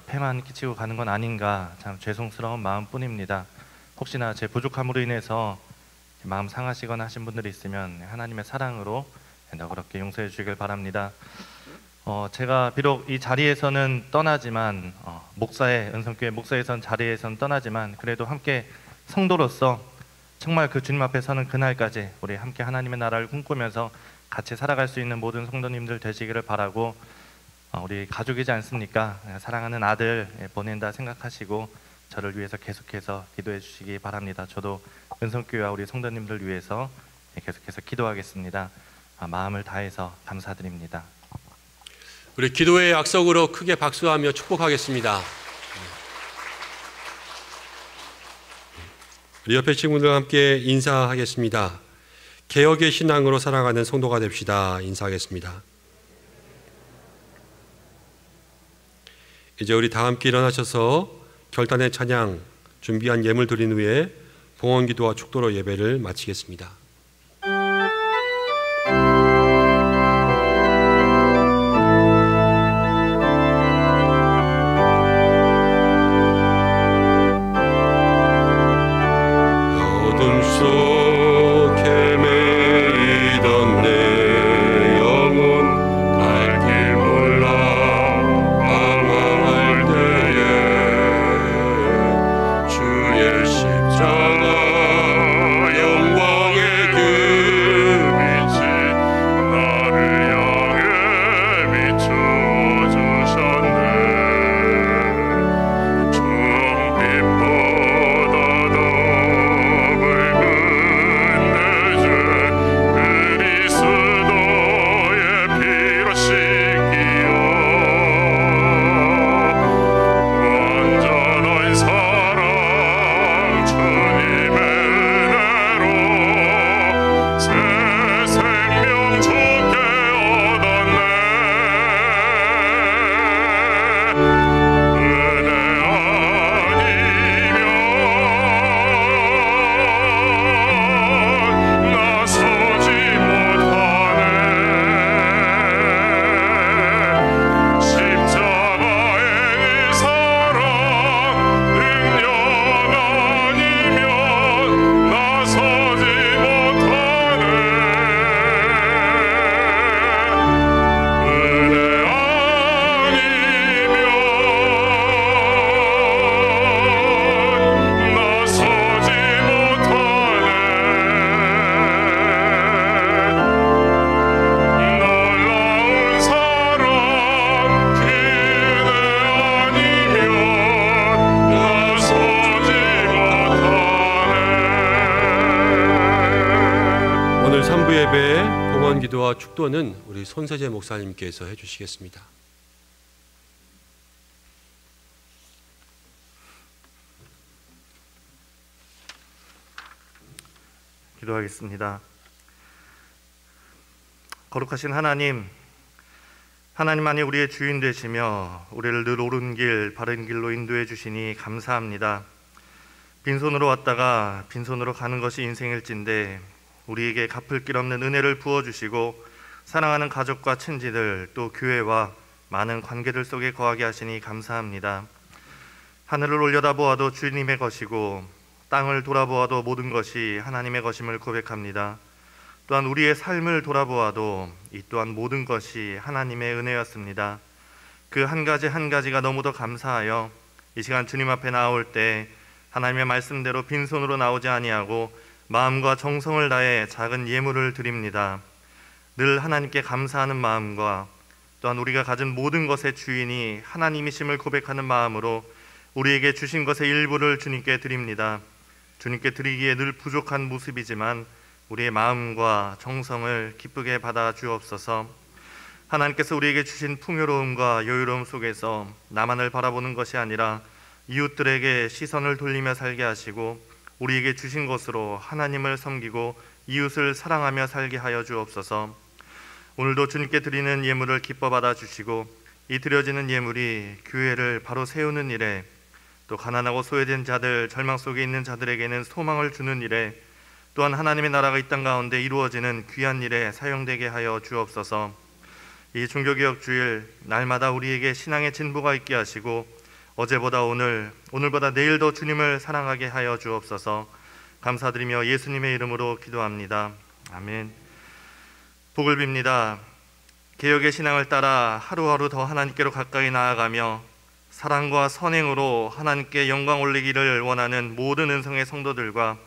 폐만 끼치고 가는 건 아닌가 참 죄송스러운 마음뿐입니다. 혹시나 제 부족함으로 인해서 마음 상하시거나 하신 분들이 있으면 하나님의 사랑으로 너그럽게 용서해 주시길 바랍니다. 제가 비록 이 자리에서는 떠나지만 은성교회 목사에선 자리에선 떠나지만 그래도 함께 성도로서 정말 그 주님 앞에 서는 그날까지 우리 함께 하나님의 나라를 꿈꾸면서 같이 살아갈 수 있는 모든 성도님들 되시기를 바라고, 우리 가족이지 않습니까? 사랑하는 아들 보낸다 생각하시고 저를 위해서 계속해서 기도해 주시기 바랍니다. 저도 은성교회와 우리 성도님들 위해서 계속해서 기도하겠습니다. 마음을 다해서 감사드립니다. 우리 기도의 약속으로 크게 박수하며 축복하겠습니다. 우리 옆에 친구들과 함께 인사하겠습니다. 개혁의 신앙으로 살아가는 성도가 됩시다. 인사하겠습니다. 이제 우리 다 함께 일어나셔서 결단의 찬양 준비한 예물 드린 후에 봉헌기도와 축도로 예배를 마치겠습니다. 어둠 속 헤매이던 내 영혼 갈 길 몰라 방황할 때에 주의 십자가 영광의 그 빛이 나를 향해 비춰주셨네. 주홍빛보다 더 붉은 내 죄 그리스도의 피로 씻기어 완전한 사랑 주님의 은혜로 새 생명 주께 얻었네. 은혜 아니면 나서지 못하네. 십자가의 사랑 능력 아니면 나서지 못하네. 은혜 아니면 나서지 못하네. 놀라운 사랑 그 은혜 아니면 나서지 못하네. 오늘 3부 예배 봉헌기도와 축도는 우리 손세재 목사님께서 해주시겠습니다. 기도하겠습니다. 거룩하신 하나님, 하나님만이 우리의 주인 되시며 우리를 늘 옳은 길, 바른 길로 인도해 주시니 감사합니다. 빈손으로 왔다가 빈손으로 가는 것이 인생일진데 우리에게 갚을 길 없는 은혜를 부어주시고 사랑하는 가족과 친지들 또 교회와 많은 관계들 속에 거하게 하시니 감사합니다. 하늘을 올려다보아도 주님의 것이고 땅을 돌아보아도 모든 것이 하나님의 것임을 고백합니다. 또한 우리의 삶을 돌아보아도 이 또한 모든 것이 하나님의 은혜였습니다. 그 한 가지 한 가지가 너무도 감사하여 이 시간 주님 앞에 나올 때 하나님의 말씀대로 빈손으로 나오지 아니하고 마음과 정성을 다해 작은 예물을 드립니다. 늘 하나님께 감사하는 마음과 또한 우리가 가진 모든 것의 주인이 하나님이심을 고백하는 마음으로 우리에게 주신 것의 일부를 주님께 드립니다. 주님께 드리기에 늘 부족한 모습이지만 우리의 마음과 정성을 기쁘게 받아 주옵소서. 하나님께서 우리에게 주신 풍요로움과 여유로움 속에서 나만을 바라보는 것이 아니라 이웃들에게 시선을 돌리며 살게 하시고 우리에게 주신 것으로 하나님을 섬기고 이웃을 사랑하며 살게 하여 주옵소서. 오늘도 주님께 드리는 예물을 기뻐 받아 주시고 이 드려지는 예물이 교회를 바로 세우는 일에, 또 가난하고 소외된 자들, 절망 속에 있는 자들에게는 소망을 주는 일에, 또한 하나님의 나라가 이 땅 가운데 이루어지는 귀한 일에 사용되게 하여 주옵소서. 이 종교개혁 주일 날마다 우리에게 신앙의 진보가 있게 하시고 어제보다 오늘, 오늘보다 내일 더 주님을 사랑하게 하여 주옵소서. 감사드리며 예수님의 이름으로 기도합니다. 아멘. 복을 빕니다. 개혁의 신앙을 따라 하루하루 더 하나님께로 가까이 나아가며 사랑과 선행으로 하나님께 영광 올리기를 원하는 모든 은성의 성도들과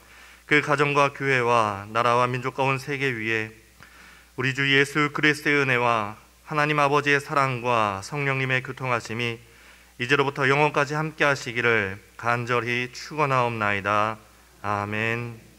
그 가정과 교회와 나라와 민족과 온 세계 위에 우리 주 예수 그리스도의 은혜와 하나님 아버지의 사랑과 성령님의 교통하심이 이제로부터 영원까지 함께 하시기를 간절히 축원하옵나이다. 아멘.